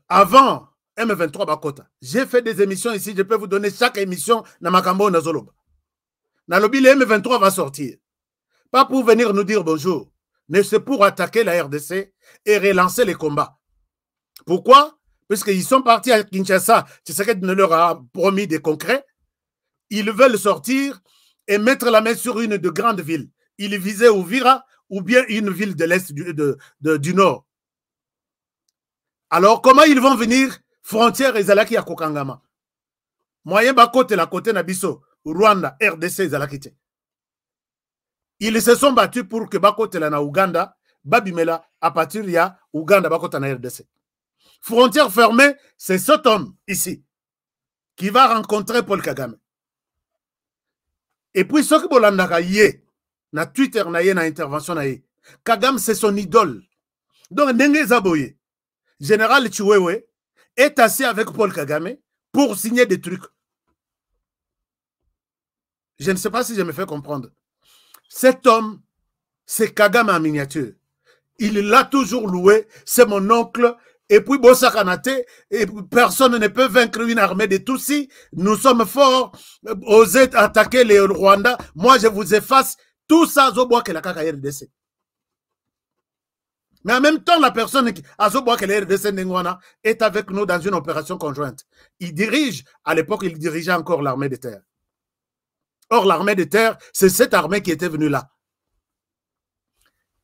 avant M23 Bakota, j'ai fait des émissions ici, je peux vous donner chaque émission dans Makambo Nazoloba. Nalobi, le M23 va sortir. Pas pour venir nous dire bonjour, mais c'est pour attaquer la RDC et relancer les combats. Pourquoi? Puisqu'ils sont partis à Kinshasa, Tshisekedi ne leur a promis des concrets. Ils veulent sortir et mettre la main sur une de grandes villes. Ils visaient Ouvira ou bien une ville de l'Est du Nord. Alors, comment ils vont venir frontière Ezalaki à Kokangama? Moyen Bakote, la côté Nabiso, Rwanda, RDC, Ezalaki. Ils se sont battus pour que Bakote la na Ouganda, Babimela, à partir de Ouganda, Bakote na RDC. Frontière fermée, c'est cet homme ici qui va rencontrer Paul Kagame. Et puis, ce que Bolandaka yé, na Twitter, na yé, na intervention, na yé, Kagame, c'est son idole. Donc, Ndenge Zaboye, Général Chiwewe, est assis avec Paul Kagame pour signer des trucs. Je ne sais pas si je me fais comprendre. Cet homme, c'est Kagame en miniature. Il l'a toujours loué, c'est mon oncle. Et puis, Bossakanate, et personne ne peut vaincre une armée de Tutsis. Nous sommes forts, osez attaquer les Rwandais. Moi, je vous efface. Tout ça, Zoboa que la RDC. Mais en même temps, la personne qui Zoboa que la RDC est avec nous dans une opération conjointe. Il dirige, à l'époque, il dirigeait encore l'armée de terre. Or, l'armée de terre, c'est cette armée qui était venue là.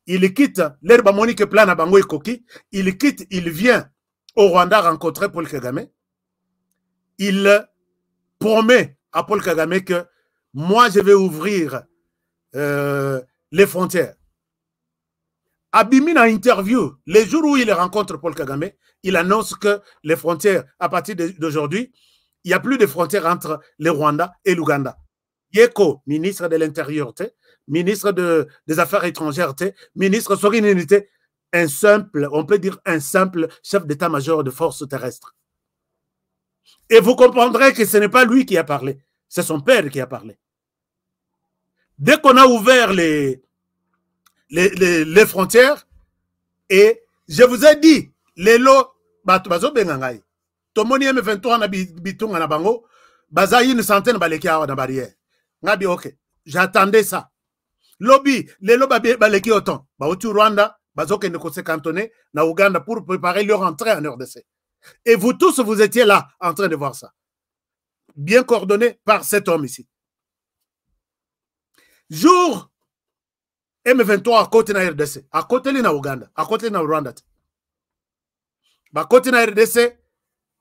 Il quitte l'herbe monique plan à Bango et Koki. Il quitte, il vient au Rwanda rencontrer Paul Kagame. Il promet à Paul Kagame que moi, je vais ouvrir les frontières. Abimi a interview, les jours où il rencontre Paul Kagame, il annonce que les frontières, à partir d'aujourd'hui, il n'y a plus de frontières entre le Rwanda et l'Ouganda. Yeko, ministre de l'Intérieur, ministre des Affaires étrangères, ministre Sorinité, un simple, on peut dire un simple chef d'état-major de forces terrestres. Et vous comprendrez que ce n'est pas lui qui a parlé, c'est son père qui a parlé. Dès qu'on a ouvert les frontières, et je vous ai dit, les lots, bazo bengangai, tomoni M23 na bitunga na bango, baza une centaine balekia na barrière. Ngabi ok, j'attendais ça. Lobby, les lobby baleki autant. Ba au Rwanda, bazoke ne se cantonner na Ouganda pour préparer leur entrée en RDC. Et vous tous, vous étiez là en train de voir ça. Bien coordonné par cet homme ici. Jour M23 à côté na RDC, à côté na Ouganda, à côté na Rwanda. Ba côté na RDC,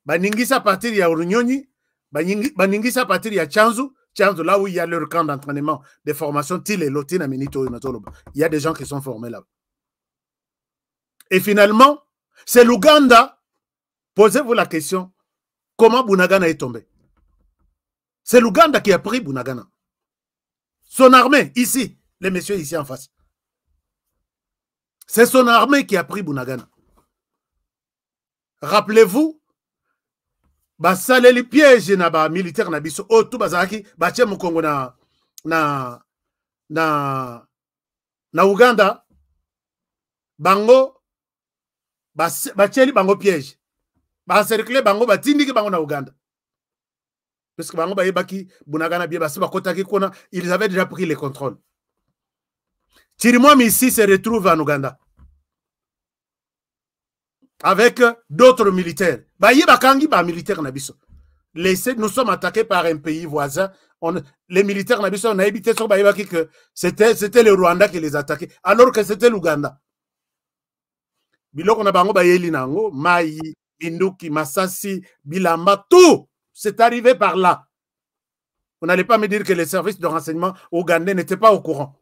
ba ningisa à partir ya Runyonyi, ba ningisa à partir ya Chanzu. Là où il y a leur camp d'entraînement, de formation, il y a des gens qui sont formés là. Et finalement, c'est l'Ouganda. Posez-vous la question, comment Bunagana est tombé? C'est l'Ouganda qui a pris Bunagana. Son armée, ici, les messieurs ici en face. C'est son armée qui a pris Bunagana. Rappelez-vous, basaleli piège na ba militaire na biso o tout bazaki bache mukongo na Uganda bango bacheli bango piège ba cercle bango batindiki bango na Uganda parce que bango ba yebaki Bunagana bien basi bakotaki kona ils avaient déjà pris le contrôle. Chirimwami ici se retrouve en Ouganda avec d'autres militaires. Ba yebakangi ba militaire na biso. nous sommes attaqués par un pays voisin. Les militaires, on a évité que c'était le Rwanda qui les attaquait, alors que c'était l'Ouganda. Biloko na bango bayeli nango, Mai, Induki, Masasi, Bilamba, tout, c'est arrivé par là. Vous n'allez pas me dire que les services de renseignement ougandais n'étaient pas au courant.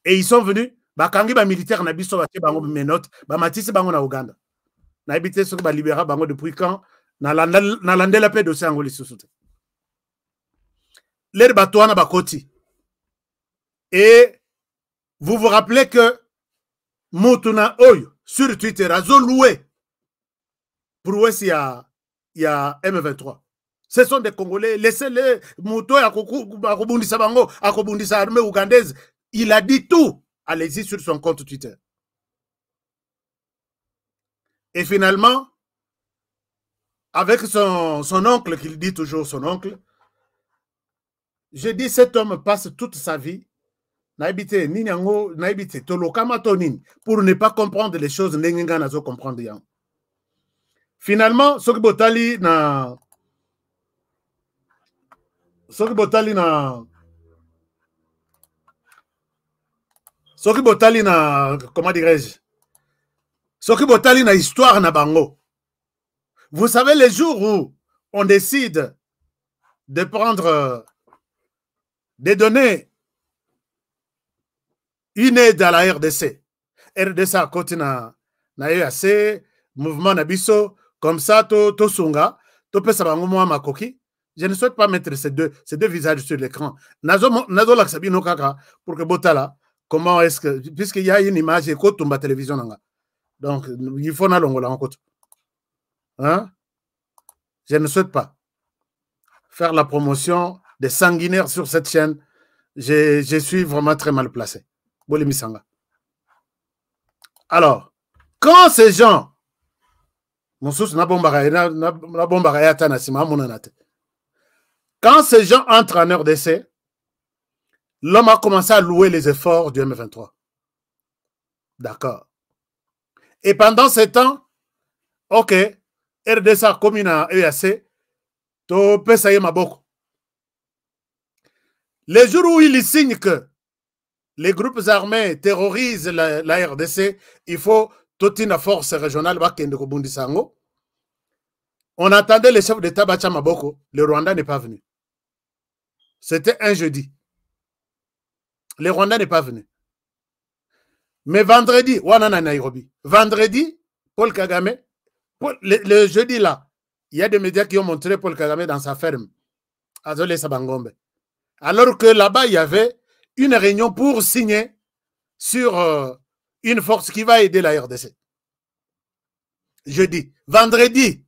Et ils sont venus, bakangi ba militaire na biso batie bango menote, ba matisi bango na Ouganda. Na habité sur ba libéra bango depuis quand na lande la paix dossier angoli susute. Les bateaux na bakoti. Et vous vous rappelez que Moutuna Oyo sur Twitter a loué pour Ouest il y a M23. Ce sont des Congolais, laissez-les Mouto à Kobundisa Bango, à Kobundisa armée ougandaise. Il a dit tout. Allez-y sur son compte Twitter. Et finalement, avec son oncle, qu'il dit toujours son oncle, je dis cet homme passe toute sa vie pour ne pas comprendre les choses. Finalement, ce que Botali na comment dirais-je, Soki Botali na histoire na bango. Vous savez, les jours où on décide de prendre, de donner une aide à la RDC, RDC à côté na EAC, mouvement Nabiso, comme ça, to sunga, to pesa bango moi makoki. Je ne souhaite pas mettre ces deux visages sur l'écran. Nazo laksabino kaka pour que Botala, comment est-ce que, puisqu'il y a une image et qu'on tombe à la télévision, donc il faut n'alongo là en côté. Hein? Je ne souhaite pas faire la promotion des sanguinaires sur cette chaîne. Je suis vraiment très mal placé. Alors, quand ces gens, quand ces gens entrent en RDC, l'homme a commencé à louer les efforts du M23. D'accord. Et pendant ce temps, ok, RDC commune à EAC, to pesa ye maboko. Les jours où il signe que les groupes armés terrorisent la RDC, il faut toute une force régionale. On attendait le chef d'État Bacha Maboko, le Rwanda n'est pas venu. C'était un jeudi. Le Rwanda n'est pas venu. Mais vendredi, Wanana Nairobi, vendredi, Paul Kagame, le jeudi là, il y a des médias qui ont montré Paul Kagame dans sa ferme, à Zolé Sabangombe. Alors que là-bas, il y avait une réunion pour signer sur une force qui va aider la RDC. Jeudi. Vendredi,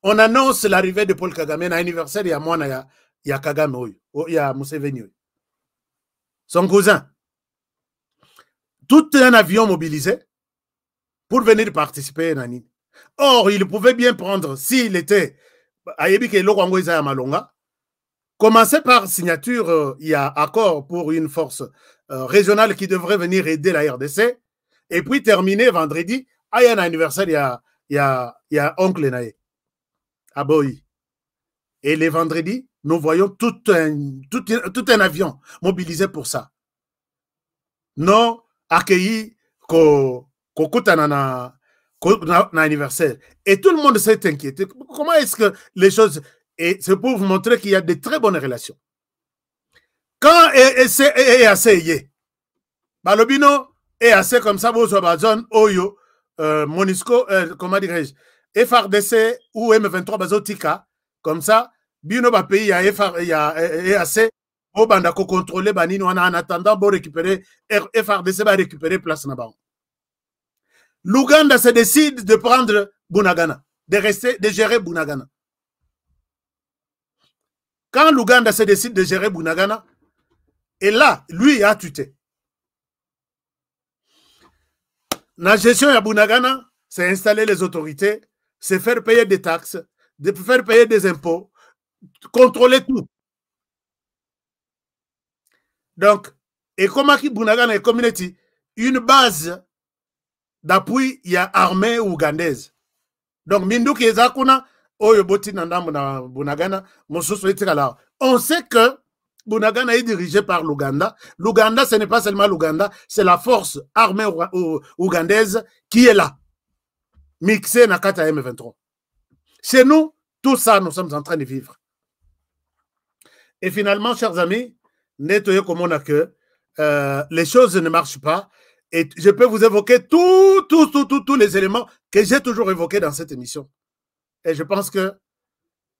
on annonce l'arrivée de Paul Kagame à l'anniversaire, il y a moi, il y a Kagame, il y a Museveni, son cousin. Tout un avion mobilisé pour venir participer à Nani. Or, il pouvait bien prendre, s'il était à Yébike Lokwango Isaya Malonga, commencer par signature, il y a accord pour une force régionale qui devrait venir aider la RDC, et puis terminer vendredi, il y a un anniversaire, il y a Oncle Naé, à Boyi. Et les vendredis, nous voyons tout un avion mobilisé pour ça. Non accueilli na anniversaire. Et tout le monde s'est inquiété. Comment est-ce que les choses... Et c'est pour vous montrer qu'il y a de très bonnes relations. Quand EAC est Balobino EAC comme ça, Oyo, Monisco, comment dirais-je, FRDC ou M23 Bazotika, comme ça, Bino ba pays, il y a EAC, au bandako contrôler Banino en attendant pour récupérer, FRDC va récupérer place là-bas. L'Ouganda se décide de prendre Bunagana, de gérer Bunagana. Quand l'Ouganda se décide de gérer Bunagana, et là, lui a tuté. La gestion de Bunagana, c'est installer les autorités, c'est faire payer des taxes, de faire payer des impôts, contrôler tout. Donc, et comment Bunagana est community, une base d'appui, il y a armée ougandaise. Donc, Mindouki Ezakuna, On sait que Bunagana est dirigé par l'Ouganda. L'Ouganda, ce n'est pas seulement l'Ouganda, c'est la force armée ougandaise qui est là, mixée dans Kata M23. Chez nous, tout ça, nous sommes en train de vivre. Et finalement, chers amis, nettoyez comme on a que les choses ne marchent pas. Et je peux vous évoquer tous les éléments que j'ai toujours évoqués dans cette émission. Et je pense que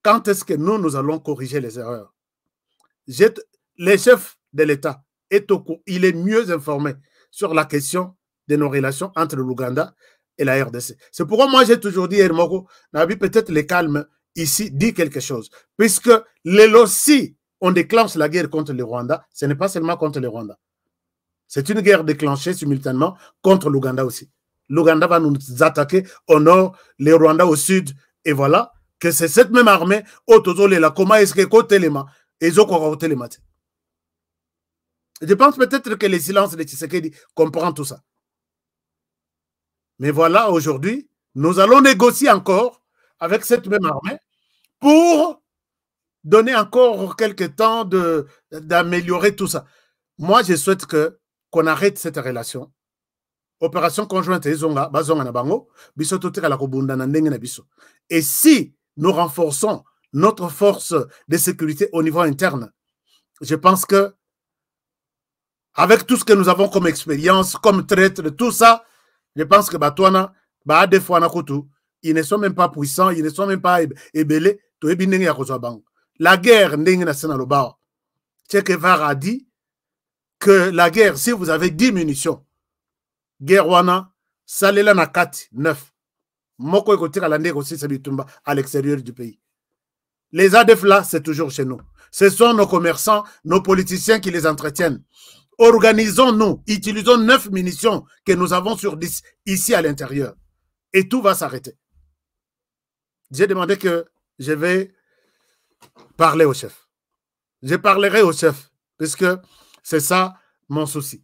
quand est-ce que nous allons corriger les erreurs? Les chefs de l'État, il est mieux informé sur la question de nos relations entre l'Ouganda et la RDC. C'est pourquoi moi j'ai toujours dit, Hermoko, peut-être le calme ici dit quelque chose. Puisque les Lossi, on déclenche la guerre contre le Rwanda, ce n'est pas seulement contre le Rwanda. C'est une guerre déclenchée simultanément contre l'Ouganda aussi. L'Ouganda va nous attaquer au nord, les Rwandais au sud. Et voilà que c'est cette même armée, comment est-ce que je pense peut-être que le silence de Tshisekedi comprend tout ça. Mais voilà, aujourd'hui, nous allons négocier encore avec cette même armée pour donner encore quelques temps d'améliorer tout ça. Moi, je souhaite qu'on arrête cette relation. Opération conjointe, et si nous renforçons notre force de sécurité au niveau interne, je pense que avec tout ce que nous avons comme expérience, comme traître, tout ça, je pense que Batouana, des fois, ils ne sont même pas puissants, ils ne sont même pas ébélés. La guerre, Che Guevara a dit que la guerre, si vous avez 10 munitions, guerre wana, salela na 4, 9. Moko ekotira la ndeko aussi bitumba à l'extérieur du pays. Les ADF là, c'est toujours chez nous. Ce sont nos commerçants, nos politiciens qui les entretiennent. Organisons-nous, utilisons 9 munitions que nous avons sur 10 ici à l'intérieur. Et tout va s'arrêter. J'ai demandé que je vais parler au chef. Je parlerai au chef, puisque c'est ça mon souci.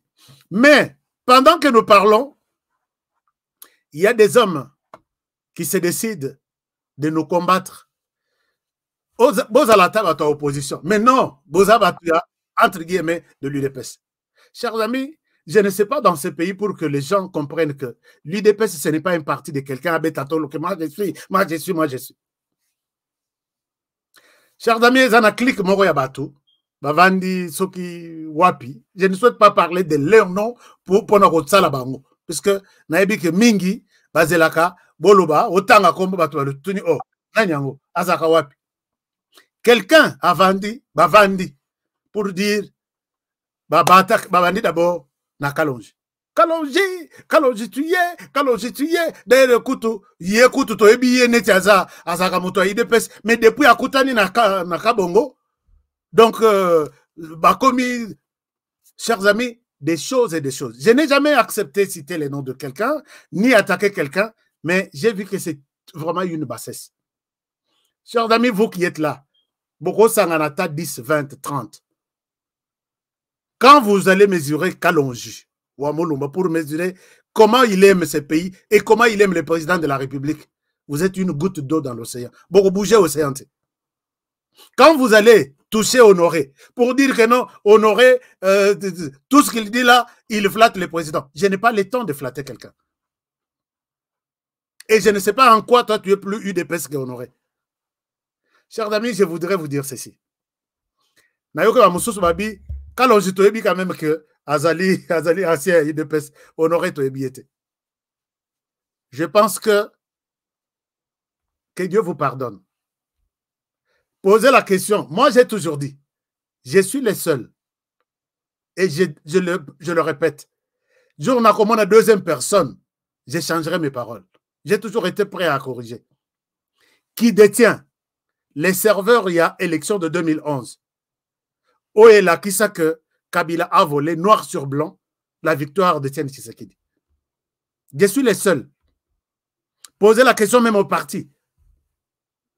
Mais pendant que nous parlons, il y a des hommes qui se décident de nous combattre. Bozalata à opposition. Mais non, Bozabatuya, entre guillemets, de l'UDPS. Chers amis, je ne sais pas dans ce pays pour que les gens comprennent que l'UDPS, ce n'est pas un parti de quelqu'un à Betatolo, que moi je suis. Chers amis, Zana clique Moro Yabatou, Bavandi, Soki, Wapi. Je ne souhaite pas parler de leur nom pour notre salabango. Puisque, naebi que Mingi, Bazelaka, Boloba, Otanga Kombo Batualu, Tuni O, Nanyango, Azaka Wapi. Quelqu'un a vendu, Bavandi, pour dire, Bavandi d'abord, na Kalonji. Kalonji tu y es, d'ailleurs, écoute, to ebiye netiaza, Azaka Moto IDPS, mais depuis Akutani na Kabongo, donc, commis, chers amis, des choses et des choses. Je n'ai jamais accepté de citer les noms de quelqu'un, ni attaquer quelqu'un, mais j'ai vu que c'est vraiment une bassesse. Chers amis, vous qui êtes là, Boko Sanganata 10, 20, 30. Quand vous allez mesurer Kalonji, pour mesurer comment il aime ce pays et comment il aime le président de la République, vous êtes une goutte d'eau dans l'océan. Boko bougez l'océan. Quand vous allez toucher Honoré, pour dire que non, Honoré, tout ce qu'il dit là, il flatte le président. Je n'ai pas le temps de flatter quelqu'un. Et je ne sais pas en quoi toi tu es plus UDPS que Honoré. Chers amis, je voudrais vous dire ceci. Nayoka Moussous Babi, quand on dit quand même que Azali ancien UDPS, Honoré Toebi était. Je pense que Dieu vous pardonne. Posez la question. Moi, j'ai toujours dit, je suis le seul. Et je le répète. Jour on a comme la deuxième personne, j'échangerai mes paroles. J'ai toujours été prêt à corriger. Qui détient les serveurs il y a élection de 2011? Oela qui sait que Kabila a volé noir sur blanc la victoire de Tiens Tshisekedi. Je suis le seul. Posez la question même au parti.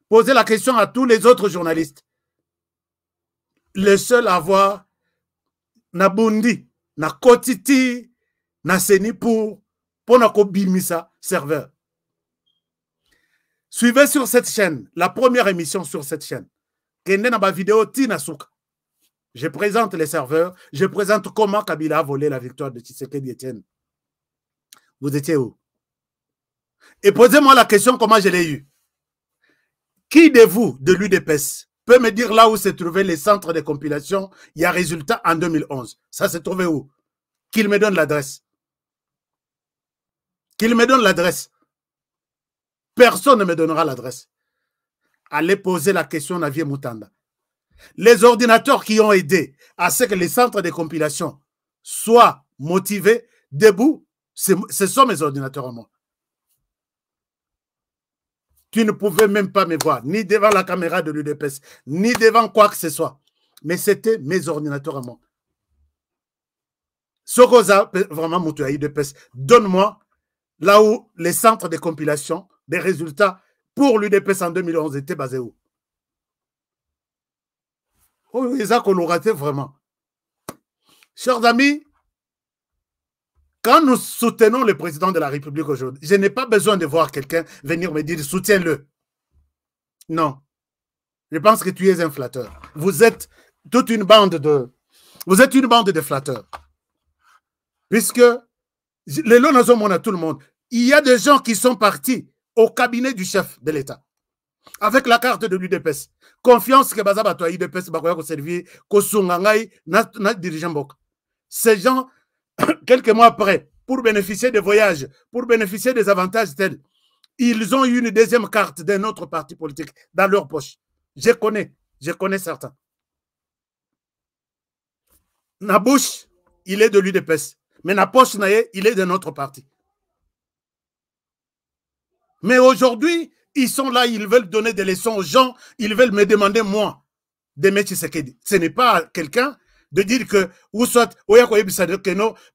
Posez la question à tous les autres journalistes. Le seul à voir na Bundi, na Kotiti, na Seni pour na Kobimisa serveur. Suivez sur cette chaîne, la première émission sur cette chaîne. Je présente les serveurs, je présente comment Kabila a volé la victoire de Tshisekedi Etienne. Vous étiez où? Et posez-moi la question comment je l'ai eu. Qui de vous, de l'UDPS, peut me dire là où s'est trouvé les centres de compilation, il y a résultat en 2011. Ça s'est trouvé où? Qu'il me donne l'adresse. Qu'il me donne l'adresse. Personne ne me donnera l'adresse. Allez poser la question à Vie Moutanda. Les ordinateurs qui ont aidé à ce que les centres de compilation soient motivés, debout, ce sont mes ordinateurs à moi. Tu ne pouvais même pas me voir, ni devant la caméra de l'UDPS, ni devant quoi que ce soit. Mais c'était mes ordinateurs à moi. Sokoza, vraiment, Moutouya UDPS, donne-moi là où les centres de compilation des résultats pour l'UDPS en 2011 étaient basés où? Oh, ils ont raté vraiment. Chers amis, quand nous soutenons le président de la République aujourd'hui, je n'ai pas besoin de voir quelqu'un venir me dire soutiens-le. Non. Je pense que tu es un flatteur. Vous êtes toute une bande de... Vous êtes une bande de flatteurs. Puisque les lots à tout le monde. Il y a des gens qui sont partis au cabinet du chef de l'État avec la carte de l'UDPS. Confiance que Bazabato UDPS va servir Kosungangai, notre dirigeant. Ces gens, quelques mois après, pour bénéficier des voyages, pour bénéficier des avantages tels, ils ont eu une deuxième carte d'un autre parti politique dans leur poche. Je connais certains. Nabouche, il est de l'UDPS. Mais Napoche Naye, il est de notre parti. Mais aujourd'hui, ils sont là, ils veulent donner des leçons aux gens, ils veulent me demander, moi, d'aimer Tshisekedi. Ce n'est pas quelqu'un de dire que, ou soit,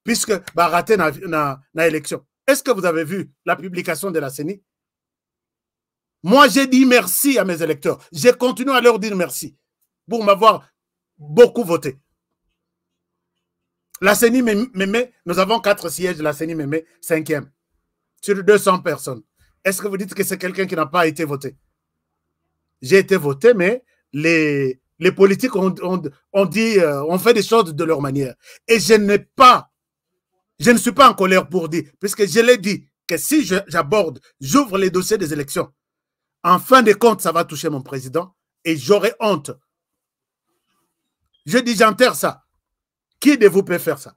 puisque va rater na élection. Est-ce que vous avez vu la publication de la CENI? Moi, j'ai dit merci à mes électeurs. Je continue à leur dire merci pour m'avoir beaucoup voté. La CENI me met, nous avons 4 sièges, la CENI me met 5e sur 200 personnes. Est-ce que vous dites que c'est quelqu'un qui n'a pas été voté? J'ai été voté, mais les politiques ont fait des choses de leur manière. Et je ne suis pas en colère pour dire, puisque je l'ai dit, que si j'aborde, j'ouvre les dossiers des élections, en fin de compte, ça va toucher mon président et j'aurai honte. Je dis, j'enterre ça. Qui de vous peut faire ça?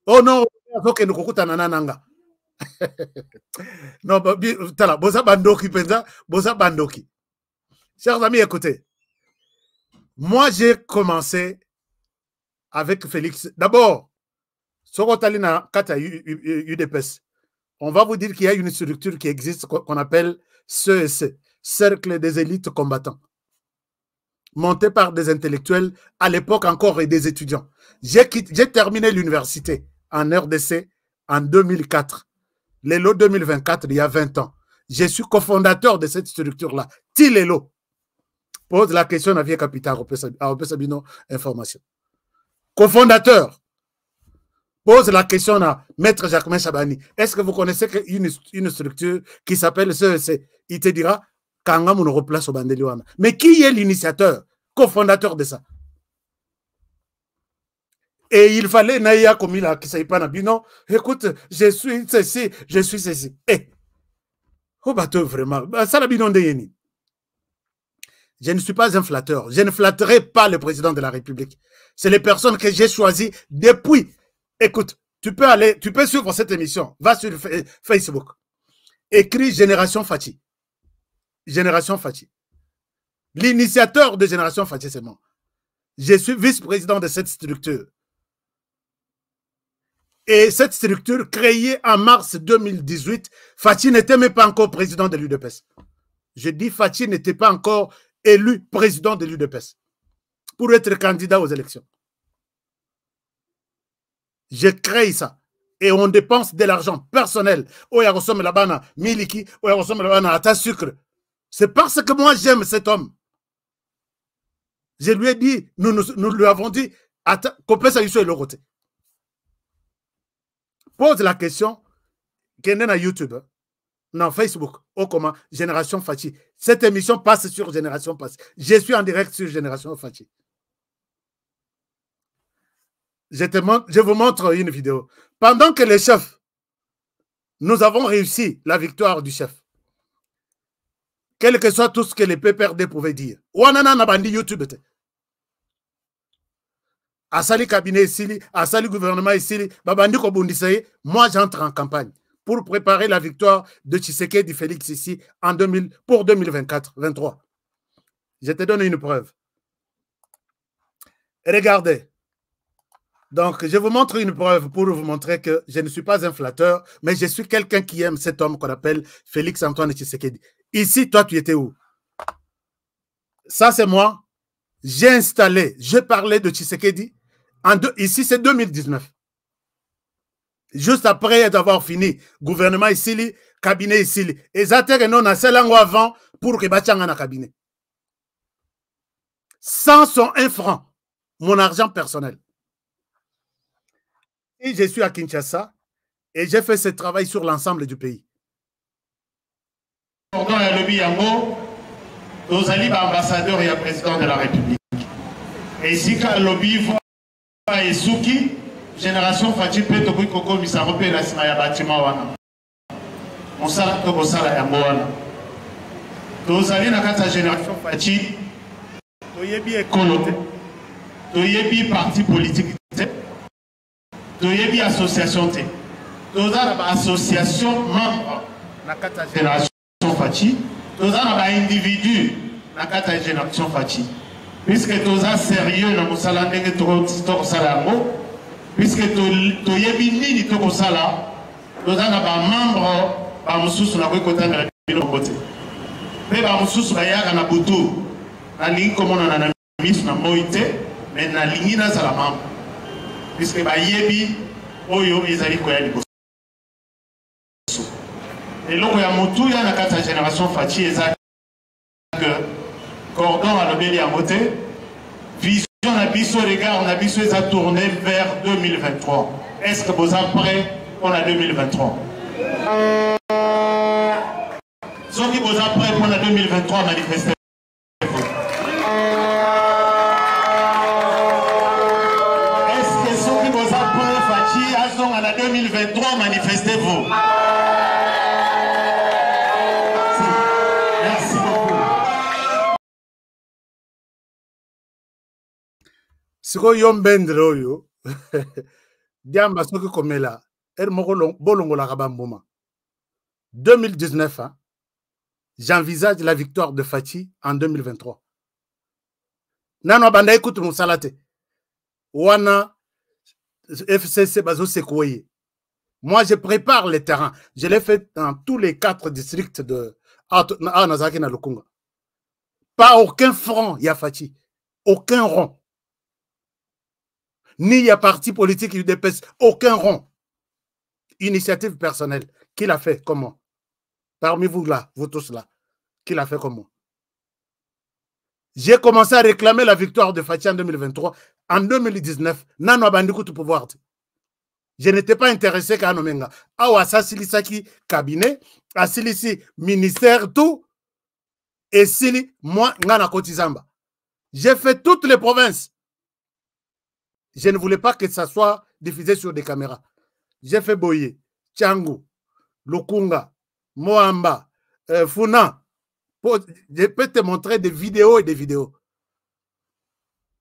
Oh non, il faut que nous écoutons nananga. Non, bosa bandoki penza, bosa bandoki. Chers amis, écoutez. Moi, j'ai commencé avec Félix. D'abord, Sokotalina Kata UDPS. On va vous dire qu'il y a une structure qui existe qu'on appelle CEC, Cercle des élites combattants, monté par des intellectuels, à l'époque encore et des étudiants. J'ai terminé l'université en RDC en 2004. Les lots 2024, il y a 20 ans. Je suis cofondateur de cette structure-là. Tilelo. Pose la question à Vie Capital, à Opesabino Information. Cofondateur. Pose la question à Maître Jacquemin Chabani. Est-ce que vous connaissez une structure qui s'appelle CEC? Il te dira, Kanga nous replace au Bandeliwana. Mais qui est l'initiateur, cofondateur de ça? Et il fallait Naya comme il a qui s'est pas non. Écoute, je suis ceci, je suis ceci. Eh, oh bateau vraiment. Ça la binon de Yeni. Je ne suis pas un flatteur. Je ne flatterai pas le président de la République. C'est les personnes que j'ai choisies depuis. Écoute, tu peux suivre cette émission. Va sur Facebook. Écris Génération Fachi. Génération Fachi. L'initiateur de Génération Fachi, c'est moi. Je suis vice-président de cette structure. Et cette structure, créée en mars 2018, Fachi n'était même pas encore président de l'UDPS. Je dis Fachi n'était pas encore élu président de l'UDPS pour être candidat aux élections. Je crée ça. Et on dépense de l'argent personnel. Miliki, c'est parce que moi j'aime cet homme. Je lui ai dit, nous lui avons dit, pose la question, qui est sur YouTube. Non, Facebook. Oh, comment? Génération Fachi. Cette émission passe sur Génération Fachi. Je suis en direct sur Génération Fachi. Je vous montre une vidéo. Pendant que les chefs, nous avons réussi la victoire du chef. Quel que soit tout ce que les PPRD pouvaient dire. Wanana Nabandi YouTube. Asali cabinet ici, Asali gouvernement ici, Babandi Kobundisaye, moi j'entre en campagne pour préparer la victoire de Tshisekedi Félix ici pour 2024-23. Je te donne une preuve. Regardez. Donc, je vous montre une preuve pour vous montrer que je ne suis pas un flatteur, mais je suis quelqu'un qui aime cet homme qu'on appelle Félix Antoine Tshisekedi. Ici, toi, tu étais où? Ça, c'est moi. J'ai installé, je parlais de Tshisekedi. Ici, c'est 2019. Juste après d'avoir fini, gouvernement ici, cabinet ici. Et ça, c'est non, avant pour que Bachanga na cabinet. 101 francs, mon argent personnel. Et je suis à Kinshasa et j'ai fait ce travail sur l'ensemble du pays. Nous allons ambassadeur et président de la République. Et si le lobby et Souki, génération Fachi peut te koko misarope la simaya bâtiment wana. On s'arrête pour ça la yamboana. Nous allons dans la génération Fachi, toyebi écoloté, toyebi parti politique. Toyebi association te. Toza na association membre na kata génération Fachi. Toza na ba individu na kata génération Fachi. Puisque toza sérieux na musala ndenge to sala ngo. Puisque toyebi nini to sala. Toza na ba membre ba mususu na ko kotanga bino kote. Pe ba mususu ba yaka na butu. Na lingi komona na misu na moite, mais na lingi na sala membre. Puisque bayebi oyo ezali koya liboso eloko ya motu ya na kati ya génération Fachi eza que cordon alobeli yango te vision na biso regard na biso eza tourné vers 2023. Est-ce que vous êtes prêts pour la 2023? Ceux qui vous êtes prêts pour la 2023 manifestez. À la 2023, manifestez-vous. Merci beaucoup. Siko yombendre oyo. Diamba soki komela. Bolongola kabamboma. 2019, hein, j'envisage la victoire de Fachi en 2023. Nano banda écoute musalate. Wana FCC Bazo Sekouye. Moi, je prépare les terrains. Je l'ai fait dans tous les 4 districts de Nazaki na Lukunga. Pas aucun franc, Yafachi. Aucun rond. Ni il y a parti politique UDPS, aucun rond. Initiative personnelle. Qui l'a fait? Comment? Parmi vous là, vous tous là. Qui l'a fait comment? J'ai commencé à réclamer la victoire de Fachi en 2023. En 2019, Nano Abandikou tout pouvoir. Je n'étais pas intéressé qu'à Nomenga. Awa Sasilisaki cabinet, Asilisi ministère, tout. Et Sili, moi, Ngana Kotizamba. J'ai fait toutes les provinces. Je ne voulais pas que ça soit diffusé sur des caméras. J'ai fait Boye, Tchangou, Lukunga, Moamba, Funa. Je peux te montrer des vidéos et des vidéos.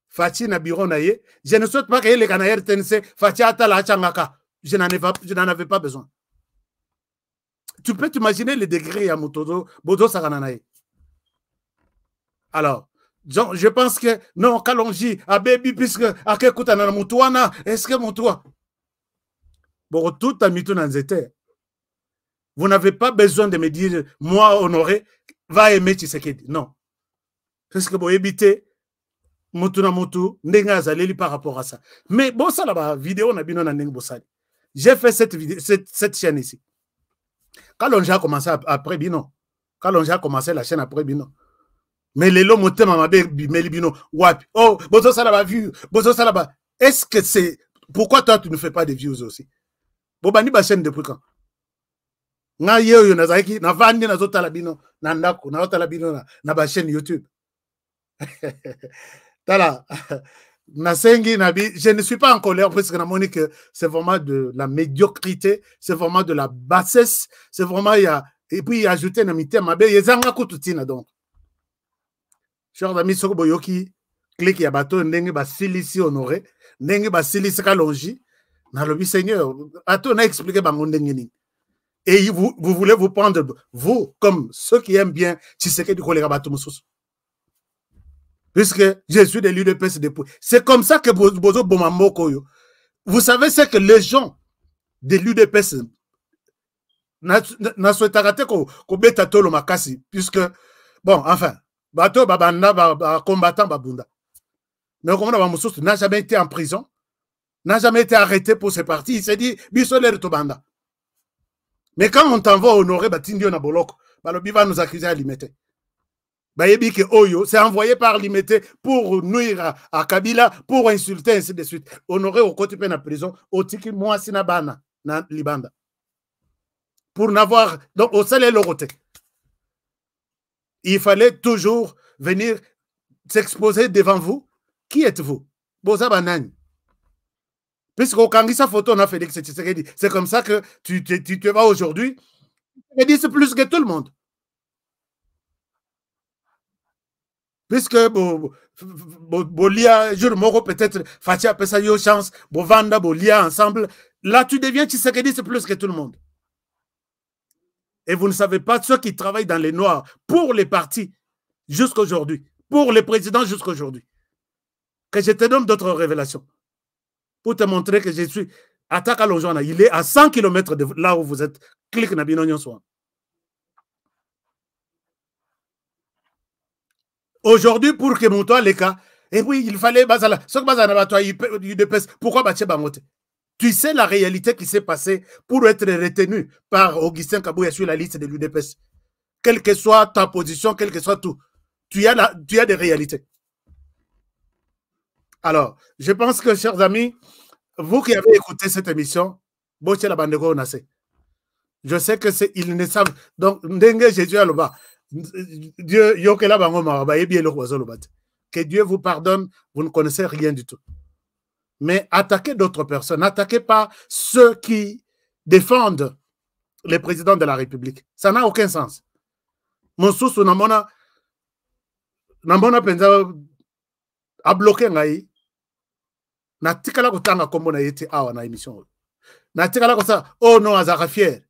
Fachi na bureau na ye. Je ne souhaite pas que les Canadiens RTNC, Fachi atala changaka. Je n'en avais pas besoin. Tu peux t'imaginer les degrés à Motodo, Bodo Sarananaye. Alors, je pense que non, Kalonji, à Baby, puisque à Kekuta na Moutouana, est-ce que Moutoua? Bon, tout a mis tout dans zété. Vous n'avez pas besoin de me dire, moi, Honoré, va aimer Tshisekedi. Non. Parce que vous évitez. Moutouna Moutou, Ndenga Zaleli par rapport à ça. Mais bon, ça là-bas, vidéo, on a bien j'ai fait cette chaîne ici. Quand on a commencé après Bino, quand on a commencé la chaîne après Bino, mais les lots montent ma Bino, Wapi, oh, Bozo ça là-bas, vu, Bozo ça là-bas. Est-ce que c'est. Pourquoi toi tu ne fais pas des views aussi? Bobani ba chaîne depuis quand? nga yeyo nazaki na vandi na zotala bino na ndako na zotala bino na ba chaîne YouTube. Tala Nasengi Nabi, je ne suis pas en colère parce que c'est vraiment de la médiocrité, c'est vraiment de la bassesse, c'est vraiment et puis ajouter un mité mabe yezanga kututina donc. Chers amis Sokoboyoki, clique ya bateau ndenge ba silisi honoré, ndenge ba silisi kalongi, na lobi Seigneur, ato na expliquer bango ndenge ni. Et vous voulez vous prendre vous comme ceux qui aiment bien Tshisekedi kolega bato mususu. Puisque je suis de l'UDPS depuis. C'est comme ça que Bozo Bomamoko. Vous savez, c'est que les gens de l'UDPS n'a souhaité qu'on bête tolo makasi. Puisque, bon, enfin, bateau babanda, combattant babunda. Mais comment Bamoussos n'a jamais été en prison, n'a jamais été arrêté pour ses partis. Il s'est dit, bisolaire tobanda. Mais quand on t'envoie honorer Batindio na boloko, Balobi va nous accuser à limiter. Bayebi que Oyo c'est envoyé par Limité pour nuire à Kabila, pour insulter, ainsi de suite. Honoré au côté de la prison, au tiki moi sinabana na Libanda. Pour n'avoir, donc au salaire l'oroté. Il fallait toujours venir s'exposer devant vous. Qui êtes-vous? Boza Banani. Puisqu'au Kangisa photo on a Félix Tshisekedi. C'est comme ça que tu te vas aujourd'hui. Tshisekedi c'est plus que tout le monde. Puisque Bolia, jour moro peut-être, Fatia Pessa yo chance, Bovanda, Bolia ensemble, là tu deviens Tshisekedi, c'est plus que tout le monde. Et vous ne savez pas ceux qui travaillent dans les noirs pour les partis jusqu'aujourd'hui, pour les présidents jusqu'aujourd'hui. Que je te donne d'autres révélations pour te montrer que je suis attaque à l'Onjouana. Il est à 100 km de là où vous êtes. Clique na binonyon soin. Aujourd'hui, pour que mon toit les cas, et oui, il fallait bazala. Pourquoi Baché Bangote? Tu sais la réalité qui s'est passée pour être retenu par Augustin Kabouya sur la liste de l'UDPS. Quelle que soit ta position, quel que soit tout, tu as des réalités. Alors, je pense que, chers amis, vous qui avez écouté cette émission, Boché la Bandego Nassé. Je sais que c'est, ils ne savent. Donc, Ndenge Jésus à l'Oba. Dieu, que Dieu vous pardonne, vous ne connaissez rien du tout. Mais attaquez d'autres personnes, n'attaquez pas ceux qui défendent les présidents de la République. Ça n'a aucun sens. Mon sous namona penza a bloqué ngai. Na tikala kutanga kombo na yeti awa na émission. Na tikala kosa oh non azara fier.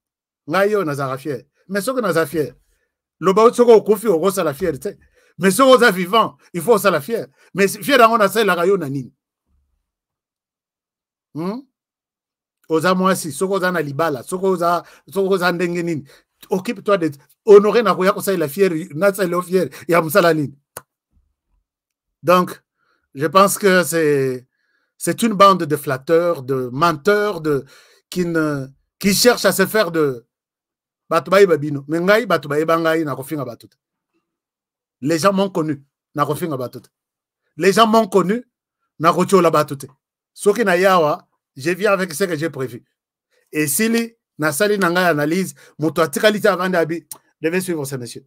Ngai yo nazara fier. Mais ce que nazara fier. Le baotsoko kofi o rosa la fierté. Mais ce qu'on a vivant, il faut ça la fier. Mais fier on a ça la rayon nanine. Oza mwasi, soko za na libala, soko za ndengenin. Occupe-toi de honorer na koya kosa la fier, na ça le fier, ya musala nini. Donc, je pense que c'est une bande de flatteurs, de menteurs, qui cherchent à se faire de Batubaï Babino. Mengai Batubaï Bangai na kofinga batut. Les gens m'ont connu, na kofinga batut. Les gens m'ont connu, na kochola batut. Soki na yawa, je viens avec ce que j'ai prévu. Et si na sali nanga analyse, moto atikalite avande abi, devez suivre ce monsieur.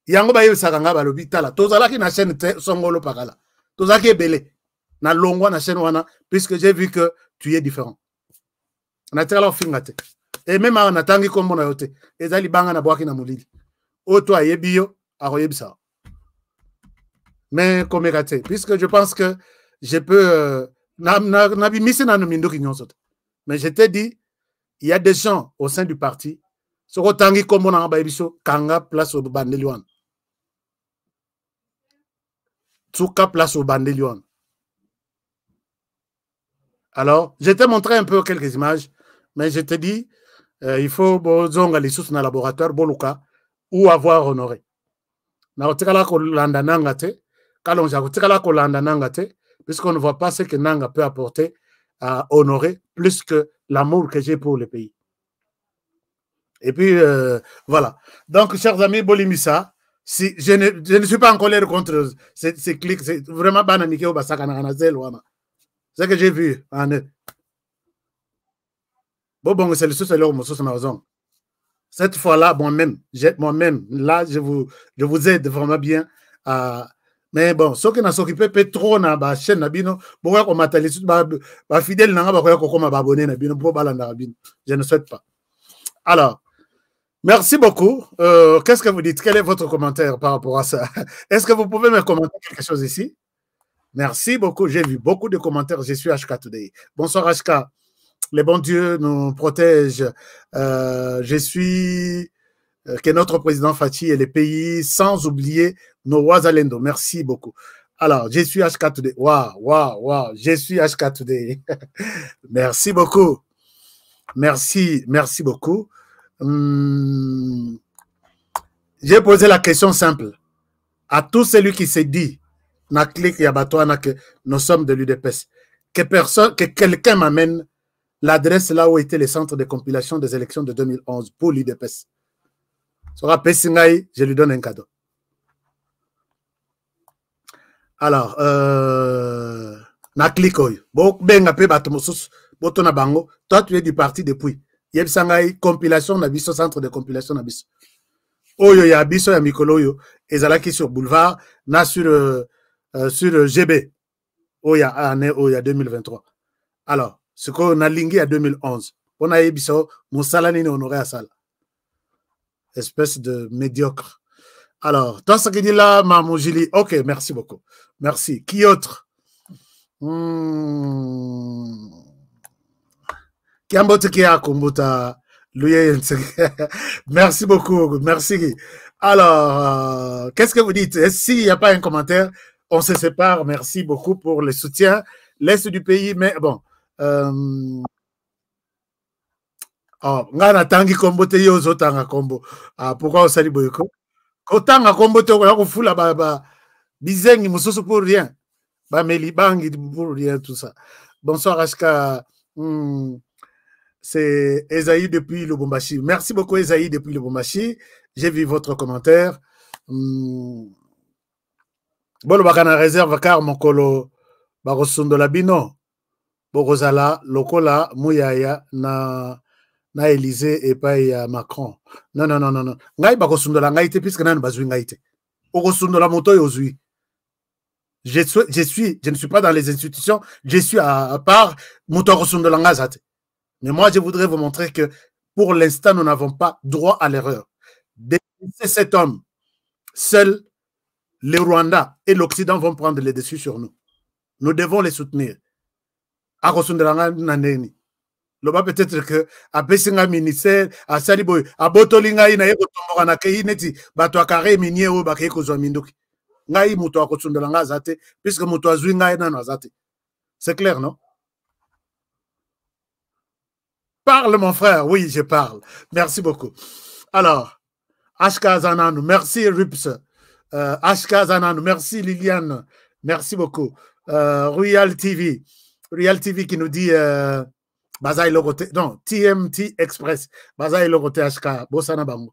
Yango ba yebisaka balobi tala, tozalaki na chaîne songolo pakala. Tozaki ebele na longwa na chaîne wana puisque j'ai vu que tu es différent. Na tikala ofingate. Et même en attendant comme on a été, les alibanga na boaki na mulili. Oto ayebio, aroyebisa. Mais comme raté, puisque je pense que je peux mais je t'ai dit, il y a des gens au sein du parti, ce que comme on a bayibiso, kanga place au bandelion. Tsuka place au bandelion. Alors, je t'ai montré un peu quelques images, mais je te dis, il faut zonga les sous dans le laboratoire boluka ou avoir honoré. Na otikala ko landa nangate, kalonja otikala ko landa nangate, puisqu'on ne voit pas ce que Nanga peut apporter à honorer plus que l'amour que j'ai pour le pays. Et puis voilà. Donc, chers amis, Bolimissa, si je ne suis pas en colère contre ces clics, c'est vraiment bananique au basakana wana. C'est ce que j'ai vu en eux. Bon, c'est le sous-salaire au Moussous Naozon. Cette fois-là, moi-même, là, je vous aide vraiment bien à. Mais bon, ceux qui n'ont s'occupé pas trop na ba chaîne na bino, pourquoi qu'on m'attelle ba fidèle na ba ko ko ma abonné na bino pour balanda bino. Je ne souhaite pas. Alors, merci beaucoup. Qu'est-ce que vous dites? Quel est votre commentaire par rapport à ça? Est-ce que vous pouvez me commenter quelque chose ici? Merci beaucoup. J'ai vu beaucoup de commentaires. Je suis HK Today. Bonsoir HK. Les bons dieux nous protègent. Je suis que notre président Fachi et les pays, sans oublier nos Wazalendo. Merci beaucoup. Alors, je suis HK Today. Waouh. Je suis HK Today. Merci beaucoup. Merci beaucoup. J'ai posé la question simple à tout celui qui s'est dit na clique Yabatouana que nous sommes de l'UDPS. Que quelqu'un m'amène l'adresse là où était le centre de compilation des élections de 2011 pour l'UDPS. Sera Pessingaï, je lui donne un cadeau. Alors, na clique toi tu es du parti depuis. Yebsangaï, compilation na biso, centre de compilation na biso. Oyo ya biso ya mikolo yo, ezalaki sur boulevard, na sur GB. Oya année, oya 2023. Alors, ce qu'on a lingué à 2011. On a biso, moussala ni honoré à sala. Espèce de médiocre. Alors, toi, ce qui dit là, Mamoujili, ok, merci beaucoup. Merci. Qui autre? Merci beaucoup, merci. Alors, qu'est-ce que vous dites? S'il n'y a pas un commentaire, on se sépare. Merci beaucoup pour le soutien. L'Est du pays, mais bon. Pourquoi on salue Boyko? Kotanga kombo te ko fula ba bizengi mususu pour rien. Ba melibangi pour rien tout ça. Bonsoir Ashka. C'est Esaïe depuis Lubumbashi. Merci beaucoup Esaïe depuis Lubumbashi. J'ai vu votre commentaire. Bon, bakana réserve car mon colo barosundo la bino. Borozala lokola muyaya na Élysée et pas Macron. Non. Ngai bakosundola ngai te puisque nan bazui ngai te. Okosundola moto yozui. Je ne suis pas dans les institutions, je suis à part moto okosundola ngazate. Mais moi, je voudrais vous montrer que pour l'instant, nous n'avons pas droit à l'erreur. C'est cet homme. Seuls le Rwanda et l'Occident vont prendre les dessus sur nous. Nous devons les soutenir. Loba peut-être que à Pessinga ministère, à Saliboy, à Botolinga, il y a un neti, bato akare minier ou baké kozwa mindoki. Ngai muto akosundela nga zate, puisque muto azwi ngai na zate. C'est clair, non? Parle, mon frère. Oui, je parle. Merci beaucoup. Alors, Ashka Zananu, merci Rups. Ashka Zananu, merci Liliane. Merci beaucoup. Royal TV qui nous dit Bazaï Logoté, non, TMT Express, Bazaï Logoté HK, Bossana Bango.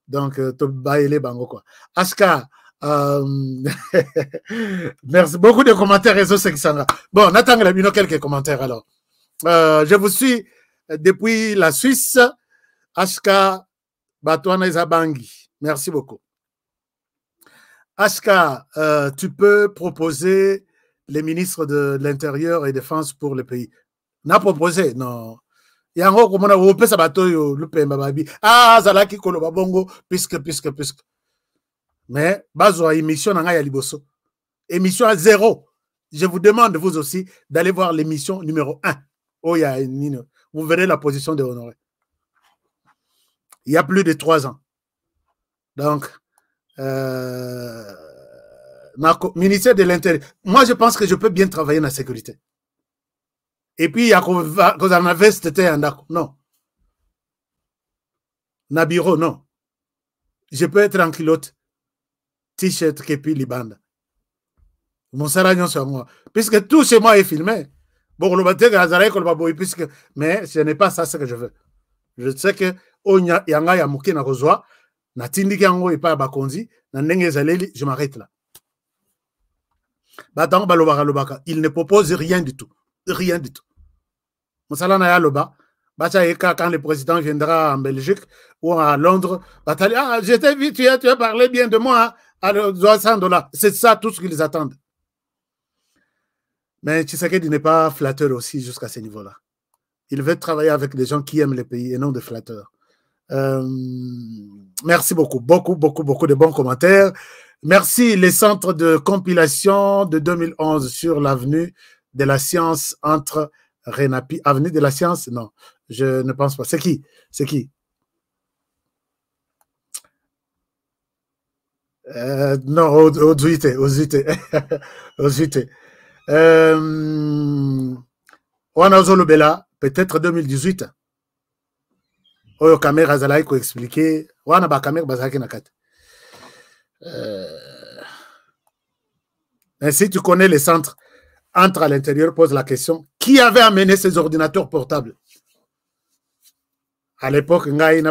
Donc, tu bailles Bango quoi. HK, merci. Beaucoup de commentaires réseau Sexanga. Bon, Nathan Labino, quelques commentaires alors. Je vous suis depuis la Suisse, HK Batouana Zabangi. Merci beaucoup. HK, tu peux proposer les ministres de l'Intérieur et Défense pour le pays. N'a proposé, non. Yango komona wope sabato yo lupemba babi. Ah, zalaki koloba bongo puisque. Mais bazo émission nanga ya liboso. Émission à 0. Je vous demande vous aussi d'aller voir l'émission numéro 1. Oh ya Nino. Vous verrez la position de Honoré. Il y a plus de 3 ans. Donc ministère de l'Intérieur. Moi je pense que je peux bien travailler dans la sécurité. Et puis, il y a qu'on en avait, c'était un d'accord. Non. Nabiro, non. Je peux être en culotte, t-shirt, képi, libanda. Mon saragnon sur moi. Puisque tout chez moi est filmé. Bon, mais ce n'est pas ça ce que je veux. Je sais que, je m'arrête là. Il ne propose rien du tout. Rien du tout. Moussala na yaloba, Quand le président viendra en Belgique ou à Londres, ah, je t'ai vu, tu as parlé bien de moi, alors $100. C'est ça tout ce qu'ils attendent. Mais Tshisekedi n'est pas flatteur aussi jusqu'à ce niveau-là. Il veut travailler avec des gens qui aiment le pays et non des flatteurs. Merci beaucoup, beaucoup de bons commentaires. Merci les centres de compilation de 2011 sur l'avenue de la science entre Renapi. Avenue de la science, non, je ne pense pas. C'est qui? C'est qui? Non, aux Zuité. On a Zolobela, peut-être 2018. Oyo caméra zalaï ko expliquer. Wana ba caméra bazaki nakat. Si tu connais les centres, entre à l'intérieur, pose la question, qui avait amené ces ordinateurs portables? À l'époque, il y a les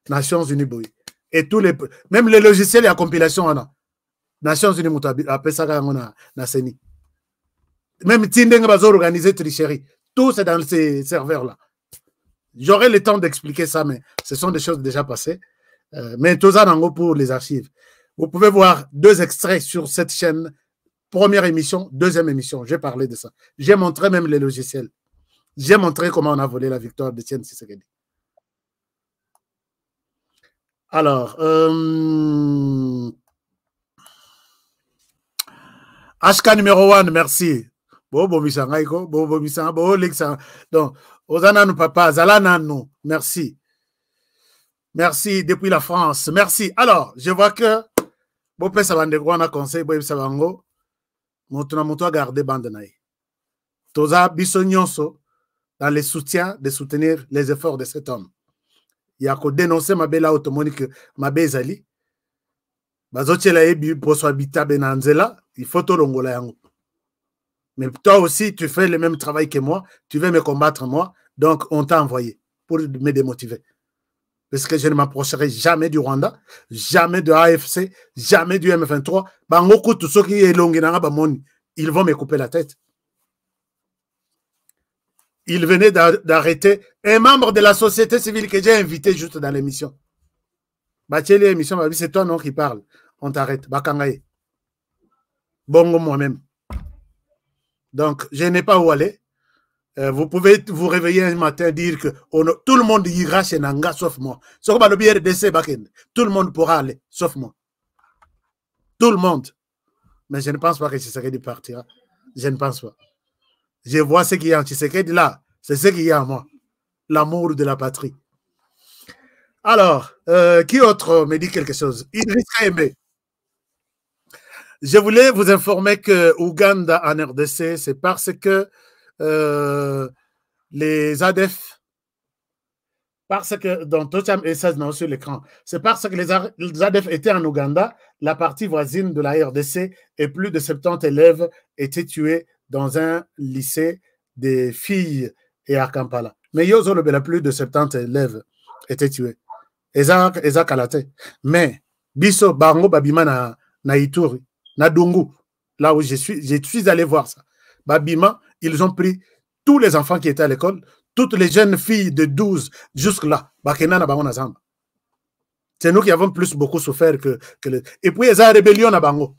Nations Unies. Et tous les, même les logiciels et la compilation, on a. Nations Unies, même Tindeng va organiser tricherie. Tout c'est dans ces serveurs-là. J'aurai le temps d'expliquer ça, mais ce sont des choses déjà passées. Mais tout ça, pour les archives. Vous pouvez voir 2 extraits sur cette chaîne. Première émission, deuxième émission. J'ai parlé de ça. J'ai montré même les logiciels. J'ai montré comment on a volé la victoire de Tiens Tshisekedi. Alors, HK numéro 1, merci. Bobo Misangaiko, Bobo Misanga, Bobo Lexa. Donc, Ozana nous papa, Zalana nous, merci. Merci depuis la France, merci. Alors, je vois que Bopé Savandego a conseillé, Bob Savango, Moutona garder Bandenaï. Toza Bissonyonso, dans le soutien de soutenir les efforts de cet homme. Il y a qu'à dénoncer ma belle automonique, ma bezali. Bazotela ebi poso habita benanzela, il faut tout l'ongola yango. Mais toi aussi, tu fais le même travail que moi, tu veux me combattre moi, donc on t'a envoyé pour me démotiver. Parce que je ne m'approcherai jamais du Rwanda, jamais de AFC, jamais du M23. Bangoku, tous ceux qui est longuinanga bamoni, ils vont me couper la tête. Il venait d'arrêter un membre de la société civile que j'ai invité juste dans l'émission. Bacheli émission, c'est toi non qui parle. On t'arrête. Bakangaye. Bongo moi-même. Donc, je n'ai pas où aller. Vous pouvez vous réveiller un matin et dire que tout le monde ira chez Nanga sauf moi. Tout le monde pourra aller sauf moi. Tout le monde. Mais je ne pense pas que Tshisekedi partira. Je ne pense pas. Je vois ce qu'il y a en Tshisekedi là. C'est ce qu'il y a en moi. L'amour de la patrie. Alors, qui autre me dit quelque chose? Idriss Aimé. Je voulais vous informer que Ouganda en RDC, c'est parce que les ADF, parce que dans Tocham et ça sur l'écran, c'est parce que les ADF étaient en Ouganda, la partie voisine de la RDC, et plus de 70 élèves étaient tués dans un lycée des filles et à Kampala. Mais Yozolobela, plus de 70 élèves étaient tués. Eza Kalate. Mais Biso Bango Babima na Ituri, na Dungu, là où je suis allé voir ça. Babima, ils ont pris tous les enfants qui étaient à l'école, toutes les jeunes filles de 12 jusque-là. C'est nous qui avons beaucoup souffert que les... Et puis, ils ont rébellion à Bango.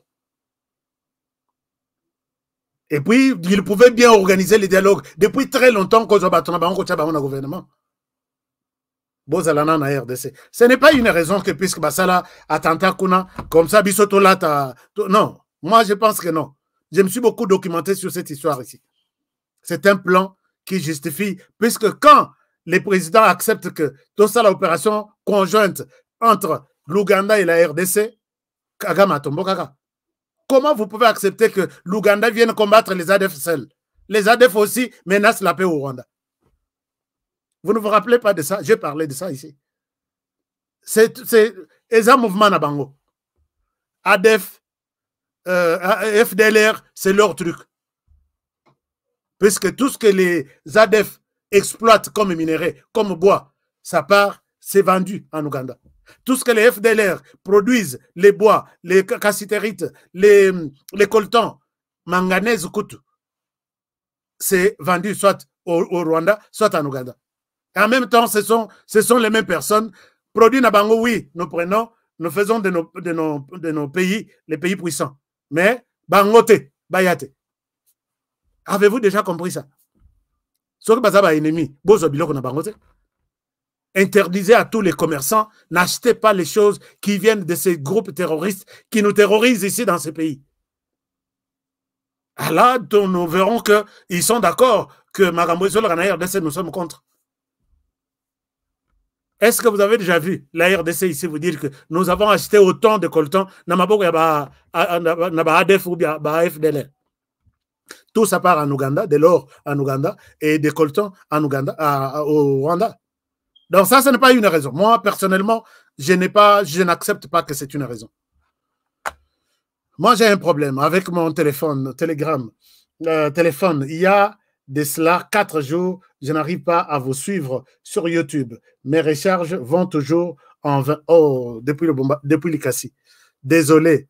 Et puis, ils pouvaient bien organiser les dialogues. Depuis très longtemps, qu'on a un gouvernement. Bozalana na RDC. Ce n'est pas une raison que puisque Basala attentat kuna, comme ça, Bisoto là, non. Moi, je pense que non. Je me suis beaucoup documenté sur cette histoire ici. C'est un plan qui justifie, puisque quand les présidents acceptent que tout ça, l'opération conjointe entre l'Ouganda et la RDC, Kagama Tombo Kaka. Comment vous pouvez accepter que l'Ouganda vienne combattre les ADF seuls? Les ADF aussi menacent la paix au Rwanda. Vous ne vous rappelez pas de ça? J'ai parlé de ça ici. C'est un mouvement à Bango. ADF, FDLR, c'est leur truc. Puisque tout ce que les ADF exploitent comme minerai, comme bois, ça part, c'est vendu en Ouganda. Tout ce que les FDLR produisent, les bois, les cassitérites, les coltans, manganèse, coutu, c'est vendu soit au Rwanda, soit en Ouganda. Et en même temps, ce sont les mêmes personnes. Produits Nabango, oui, nous prenons, nous faisons de nos pays, les pays puissants. Mais, Bangote, Bayate. Avez-vous déjà compris ça? Ce que Bazaba ennemi, Bozo Biloko na Bangote. Interdisez à tous les commerçants, n'achetez pas les choses qui viennent de ces groupes terroristes qui nous terrorisent ici dans ce pays. Alors, nous verrons qu'ils sont d'accord que Magambo et la RDC, nous sommes contre. Est-ce que vous avez déjà vu la RDC ici vous dire que nous avons acheté autant de coltons dans ADF ou FDLR? Tout ça part en Ouganda, de l'or en Ouganda et des coltons en Ouganda, au Rwanda. Donc ça, ce n'est pas une raison. Moi, personnellement, je n'accepte pas que c'est une raison. Moi, j'ai un problème avec mon téléphone, téléphone. Il y a de cela 4 jours, je n'arrive pas à vous suivre sur YouTube. Mes recharges vont toujours en 20... Oh, depuis le Cassis. Désolé.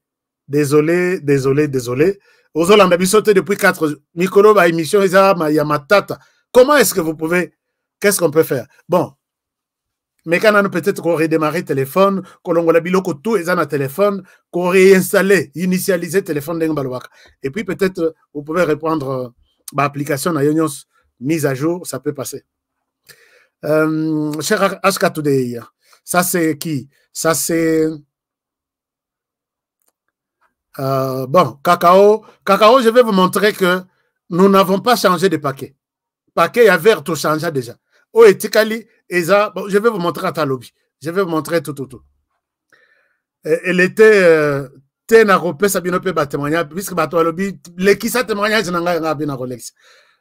Aux Hollandais, ils sautent depuis 4 jours. Mikolo, ma émission, il y a ma tata. Comment est-ce que vous pouvez... Qu'est-ce qu'on peut faire? Bon. Mais quand on peut-être qu'on redémarre le téléphone, qu'on a biloko tout et un téléphone, qu'on réinstalle, initialiser le téléphone d'Engbalwaka. Et puis peut-être vous pouvez répondre l'application à Yonios mise à jour, ça peut passer. Cher Ashka Today, ça c'est qui? Ça c'est bon, Cacao. Cacao, je vais vous montrer que nous n'avons pas changé de paquet. Paquet à vert tout changé déjà. Oh, et Tikali, bon, je vais vous montrer à ta lobby. Je vais vous montrer tout. Elle était Ténaropé, Sabinope, témoignage, puisque Bato lobby, les qui ça témoignage,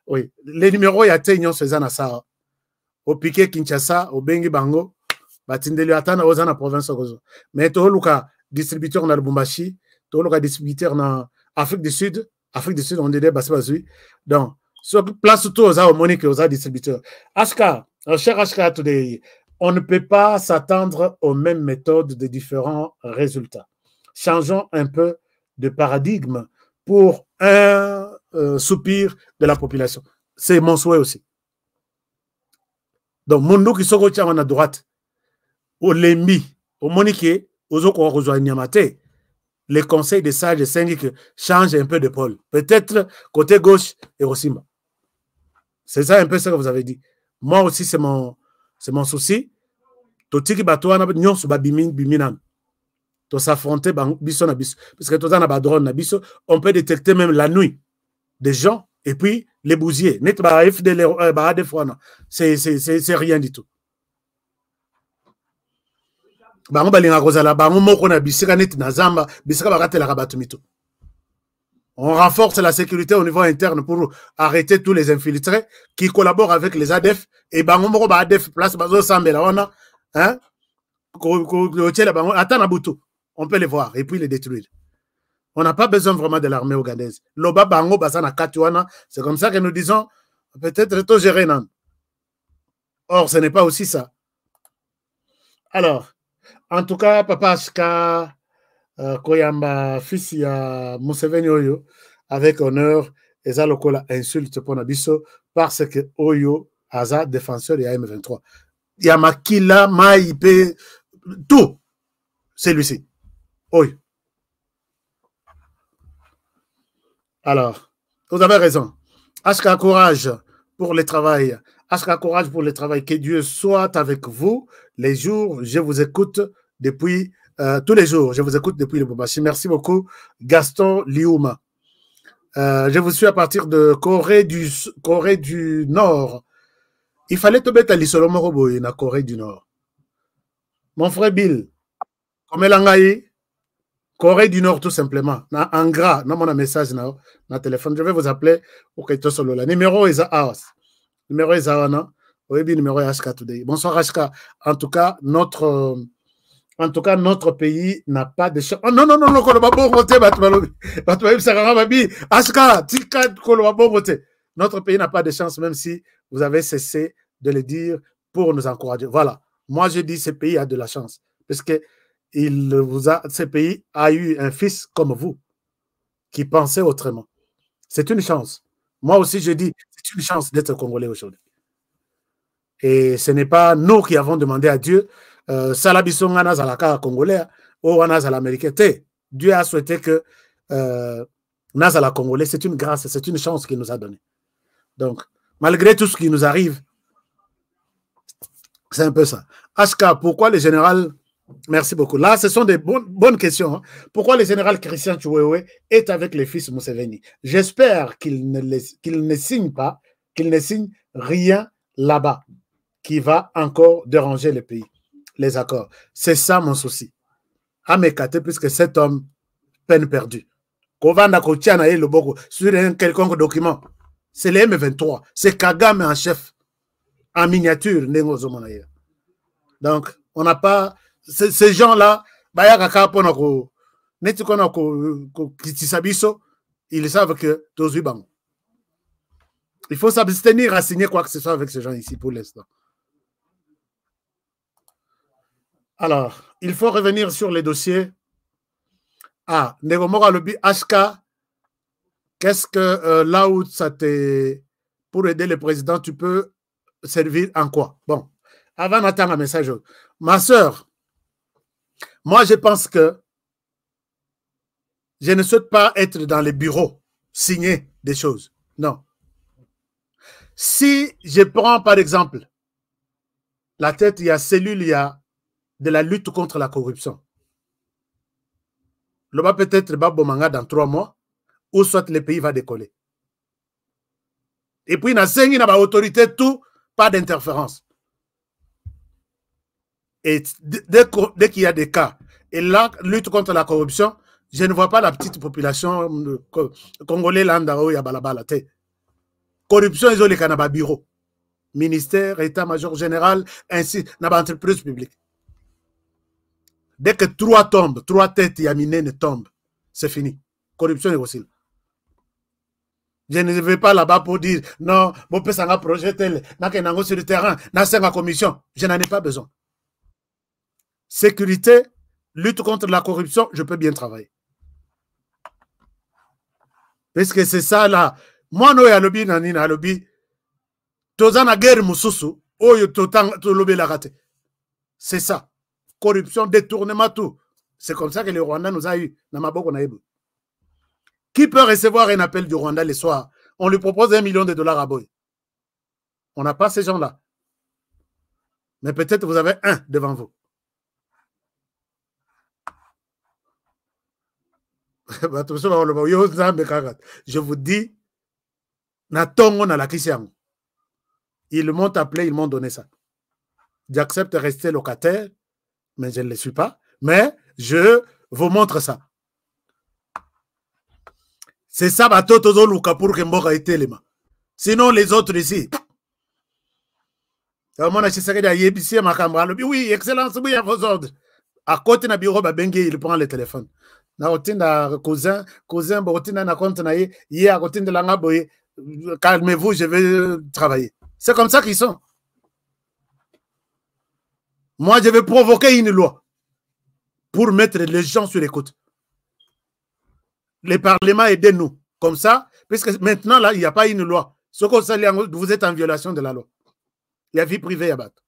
oui, les numéros, il y a Ténion, Cézanne, ça. Au Piquet, Kinshasa, au Bengi Bango, Batindelu Atana, aux Zana province. Mais tout le cas, distributeur dans le Bumbashi, tout le cas, distributeur dans Afrique du Sud, on dirait Bassi. Donc, sur place tout aux Monique et aux distributeurs. Ashka, cher Ashka Today, on ne peut pas s'attendre aux mêmes méthodes de différents résultats. Changeons un peu de paradigme pour un soupir de la population. C'est mon souhait aussi. Donc, Moundou qui sont à droite, au Lembi, au Monique, aux autres Nyamate, les conseils des sages et syndics changent un peu de pôle. Peut-être côté gauche et au Simba. C'est ça un peu ce que vous avez dit. Moi aussi, c'est mon souci. Totiki batouana nyon su biminan. To s'affronter biso na biso. Parce que toza na ba drone na biso, on peut détecter même la nuit des gens et puis les bousiers. Net ba FDL ba ADF wana. C'est rien du tout. Bango balinga kozala bango moko na bisika net na zamba, bisika bakatela batu mito. On renforce la sécurité au niveau interne pour arrêter tous les infiltrés qui collaborent avec les ADF. Et Bango ADF place Bazo Sambela, hein? On peut les voir et puis les détruire. On n'a pas besoin vraiment de l'armée ougandaise. Loba Bango Basana Katuana, c'est comme ça que nous disons peut-être tout gérer. Or, ce n'est pas aussi ça. Alors, en tout cas, Papa Ashka. Koyamba fils ya Museveni Oyo avec honneur eza lokola insulte pour Nabiso parce que Oyo aza défenseur de M23. Yamakila Maïpe tout c'est lui-ci. Oyo. Alors, vous avez raison. Ashka courage pour le travail. Ashka courage pour le travail. Que Dieu soit avec vous les jours. Je vous écoute depuis tous les jours, je vous écoute depuis le Boubachi. Merci beaucoup, Gaston Liouma. Je vous suis à partir de Corée du Nord. Il fallait te mettre à l'Isolomoroboy, na Corée du Nord. Mon frère Bill, comme l'angaï, Corée du Nord tout simplement. Na en gras, na mon message na téléphone. Je vais vous appeler pour que tu sois là. Numéro est à Aos. Numéro est à Ana. Oui, numéro est HK Today. Bonsoir HK. En tout cas, notre pays n'a pas de chance. Oh, non, notre pays n'a pas de chance, même si vous avez cessé de le dire pour nous encourager. Voilà. Moi, je dis ce pays a de la chance. Parce que ce pays a eu un fils comme vous qui pensait autrement. C'est une chance. Moi aussi, je dis c'est une chance d'être Congolais aujourd'hui. Et ce n'est pas nous qui avons demandé à Dieu, Salabisonga Nazalaka Congolais, ou Nazala Américain. Dieu a souhaité que Nazala Congolais, c'est une grâce, c'est une chance qu'il nous a donnée. Donc, malgré tout ce qui nous arrive, c'est un peu ça. HK, pourquoi le général... Merci beaucoup. Là, ce sont des bonnes questions. Hein. Pourquoi le général Christian Chiwewe est avec les fils Museveni? J'espère qu'il ne signe pas, qu'il ne signe rien là-bas qui va encore déranger le pays, les accords. C'est ça mon souci. À m'écarter, puisque cet homme, peine perdue. Kovanda Kotiana et le Boko, sur un quelconque document, c'est les M23. C'est Kagame en chef, en miniature. Donc, on n'a pas... Ces gens-là, ils savent que il faut s'abstenir à signer quoi que ce soit avec ces gens ici pour l'instant. Alors, il faut revenir sur les dossiers. Ah, Negomora Lobby HK, qu'est-ce que là où ça t'est pour aider le président, tu peux servir en quoi? Bon, avant d'attendre un message, ma soeur, moi, je pense que je ne souhaite pas être dans les bureaux, signer des choses. Non. Si je prends, par exemple, la tête, il y a cellule, il y a de la lutte contre la corruption. Le bas peut-être Babomanga dans 3 mois, ou soit le pays va décoller. Et puis, il y a autorité, tout, pas d'interférence. Et dès qu'il y a des cas, et là, lutte contre la corruption, je ne vois pas la petite population congolaise là, il y a balabala. Corruption, ils ont les canabas bureau. Ministère, état-major général, ainsi, dans l'entreprise publique. Dès que 3 tombent, 3 têtes yamine tombent, c'est fini. Corruption est aussi. Je ne vais pas là-bas pour dire non, mon père s'en a projet tel, n'a sur le terrain, n'a pas commission. Je n'en ai pas besoin. Sécurité, lutte contre la corruption, je peux bien travailler. Parce que c'est ça là. Moi, no ya lobby nanina lobby. Tozana guerre mususu, oyo to lobby la raté. C'est ça. Corruption, détournement, tout. C'est comme ça que le Rwanda nous a eu. Qui peut recevoir un appel du Rwanda le soir? On lui propose $1 million à Boy. On n'a pas ces gens-là. Mais peut-être vous avez un devant vous. Je vous dis, ils m'ont appelé, ils m'ont donné ça. J'accepte de rester locataire, mais je ne le suis pas. Mais je vous montre ça. C'est ça, sinon les autres ici. Oui, excellence, oui, à vos ordres. À côté de bureau, il prend le téléphone. Calmez-vous, je vais travailler. C'est comme ça qu'ils sont. Moi, je vais provoquer une loi pour mettre les gens sur l'écoute. Le Parlement, aidez-nous. Comme ça, puisque maintenant, là, il n'y a pas une loi. Vous êtes en violation de la loi. Il y a vie privée à battre.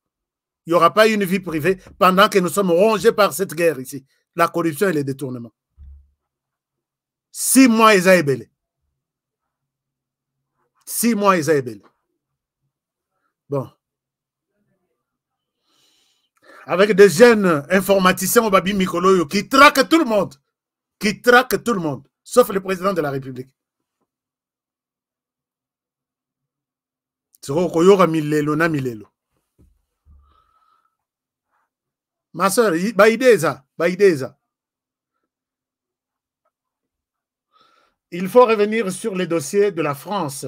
Il n'y aura pas une vie privée pendant que nous sommes rongés par cette guerre ici. La corruption et les détournements. 6 mois, ils ont ébellé. 6 mois, ils ont ébellé. Bon. Avec des jeunes informaticiens au Babi Mikoloyo qui traquent tout le monde. Qui traquent tout le monde. Sauf le président de la République. Ma soeur, il faut revenir sur les dossiers de la France.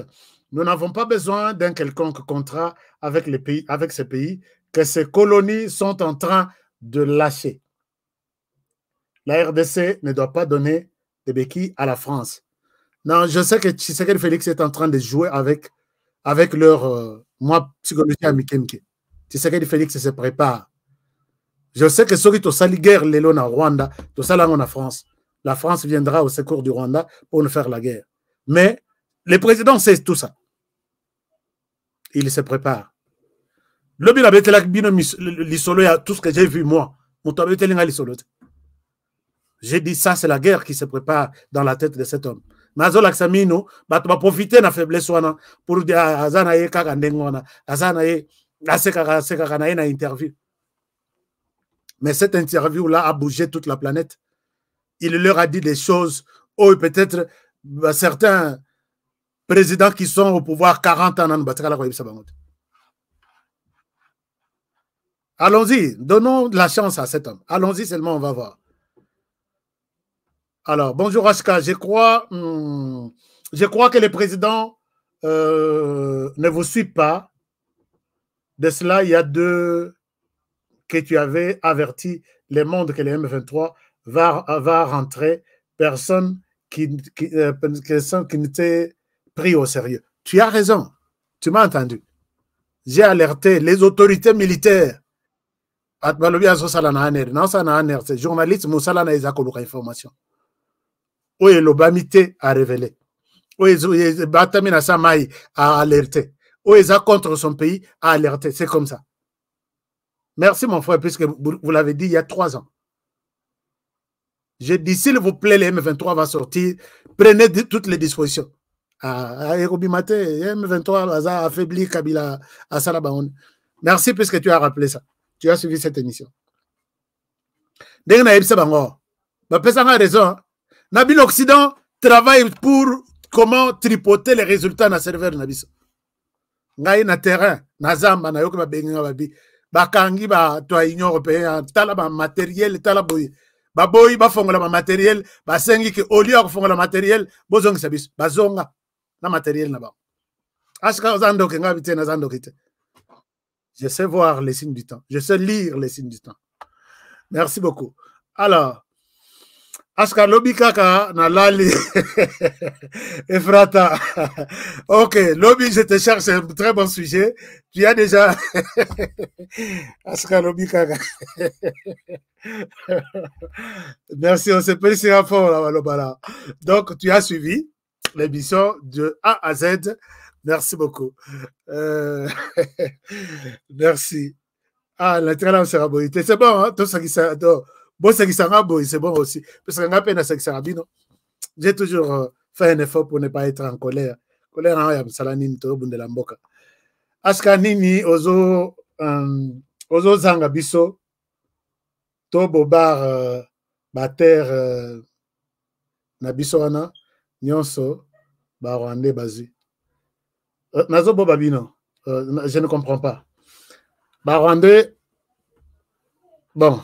Nous n'avons pas besoin d'un quelconque contrat avec les pays, avec ces pays que ces colonies sont en train de lâcher. La RDC ne doit pas donner des béquilles à la France. Non, je sais que Tshisekedi Félix est en train de jouer avec leur moi psychologie à Mikemke. Tshisekedi Félix se prépare. Je sais que ceux qui ont sali guerre les en Rwanda, tout ça là en France. La France viendra au secours du Rwanda pour nous faire la guerre. Mais le président sait tout ça. Il se prépare. Lobi la bête la bino l'isolo ya tout ce que j'ai vu moi. J'ai dit ça, c'est la guerre qui se prépare dans la tête de cet homme. Mazo Laksamino, va profiter de la faiblesse pour dire Azana ye kakandengona, Azana ye aseka na interview. Mais cette interview-là a bougé toute la planète. Il leur a dit des choses, oh, peut-être certains présidents qui sont au pouvoir 40 ans. Allons-y, donnons de la chance à cet homme. Allons-y seulement, on va voir. Alors, bonjour Ashka, je crois que le président ne vous suit pas. De cela, il y a deux que tu avais averti le monde que le M23 va rentrer. Personne qui n'était pris au sérieux. Tu as raison, tu m'as entendu. J'ai alerté les autorités militaires. Journaliste Moussala n'a pas information. Oui, l'Obamité a révélé. Oui, Batamina Samaï a alerté. Oui, contre son pays a alerté. C'est comme ça. Merci, mon frère, puisque vous l'avez dit il y a 3 ans. J'ai dit, s'il vous plaît, le M23 va sortir. Prenez toutes les dispositions. M23 a affaibli Kabila à Salabaon. Merci, puisque tu as rappelé ça. Tu as suivi cette émission. Dès que tu as raison. Nabil Occident travaille pour comment tripoter les résultats na serveur Nabiso. Ngai na terrain, na zamba na yoka benga babi. Bakangi ba to Union européenne, tala ba matériel, tala boy. Ba boy ba fongola ba matériel, ba sengi ke au lieu de fongola matériel, bozongi sabis, bazonga na matériel na ba. Aska zando ke ngabite na zando kite. Je sais voir les signes du temps. Je sais lire les signes du temps. Merci beaucoup. Alors, Aska Lobi Kaka na lali Efrata. Ok, Lobi, je te cherche, c'est un très bon sujet. Tu as déjà Aska Lobi Kaka. Merci, on s'est pris à fond là. Donc, tu as suivi l'émission de A à Z. Merci beaucoup. Merci. Ah, l'intérêt sera beau. C'est bon, hein? Tout ça qui s'est. Bon, c'est bon aussi. Parce que j'ai toujours fait un effort pour ne pas être en colère. Colère, il y a Salanine, Tobun de la Mboka. Aska Nini, Ozo Zanga Biso, Tobo Bar, Bater, Nabisoana, Nyonso, Barwande Bazi. Nazo Bobabino, je ne comprends pas. Barwande, bon.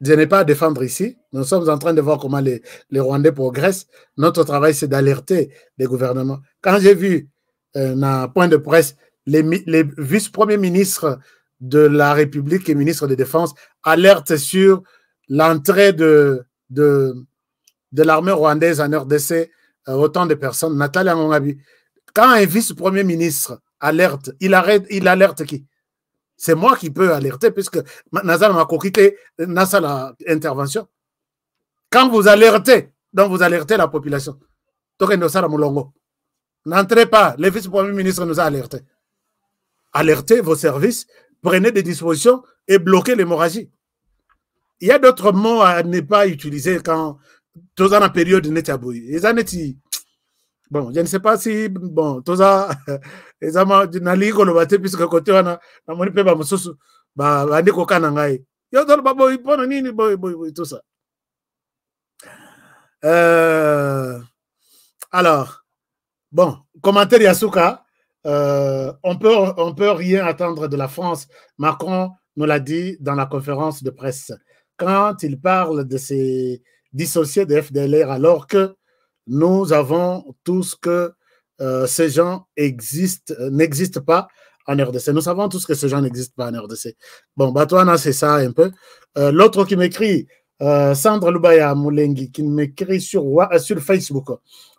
Je n'ai pas à défendre ici. Nous sommes en train de voir comment les Rwandais progressent. Notre travail, c'est d'alerter les gouvernements. Quand j'ai vu un point de presse, les vice-premiers ministres de la République et ministres de Défense alertent sur l'entrée de l'armée rwandaise en RDC, autant de personnes. Nathalie Ngongabi. Quand un vice-premier ministre alerte, il alerte qui? C'est moi qui peux alerter, puisque Nazar m'a coquité, Nasa l'intervention. Quand vous alertez, donc vous alertez la population. N'entrez pas, le vice-premier ministre nous a alertés. Alertez vos services, prenez des dispositions et bloquez l'hémorragie. Il y a d'autres mots à ne pas utiliser quand tous dans la période n'est pas bouillie. Bon, je ne sais pas si, bon, tout ça, les amants du Naligo le batté, puisque côté on a mon père, bah, monsieur, bah, on est coquin en gaï. Yo, dans le babo, il prend nini, boy, tout ça. Alors, bon, commentaire Yasuka, on peut rien attendre de la France. Macron nous l'a dit dans la conférence de presse. Quand il parle de ces dissociés de FDLR, alors que nous avons tous que ces gens n'existent pas en RDC. Nous savons tous que ces gens n'existent pas en RDC. Bon, Batouana, c'est ça un peu. L'autre qui m'écrit, Sandra Lubaya Moulengi, qui m'écrit sur Facebook.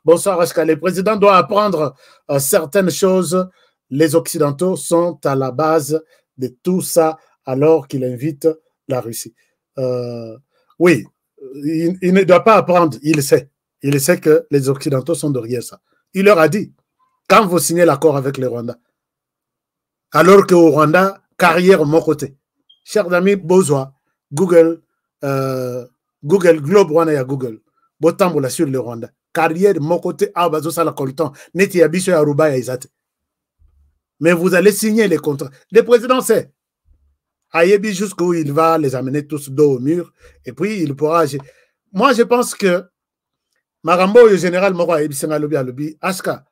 Bonsoir, Aska. Le président doit apprendre certaines choses. Les Occidentaux sont à la base de tout ça alors qu'il invite la Russie. Oui, il ne doit pas apprendre, il le sait. Il sait que les Occidentaux sont derrière ça. Il leur a dit, quand vous signez l'accord avec les Rwandais, alors qu'au Rwanda, carrière mon côté. Chers amis, Bozwa, Google, Globe, on a Google. Botambola sur le Rwanda. Carrière de mon côté, Abazo Sala Colton, Neti Abiso Aruba et Isate. Mais vous allez signer les contrats. Le président sait. Ayebi jusqu'où il va les amener tous dos au mur. Et puis il pourra agir. Moi, je pense que Marambo, le général Moro Ayebi Sengalobi Alobi, Aska,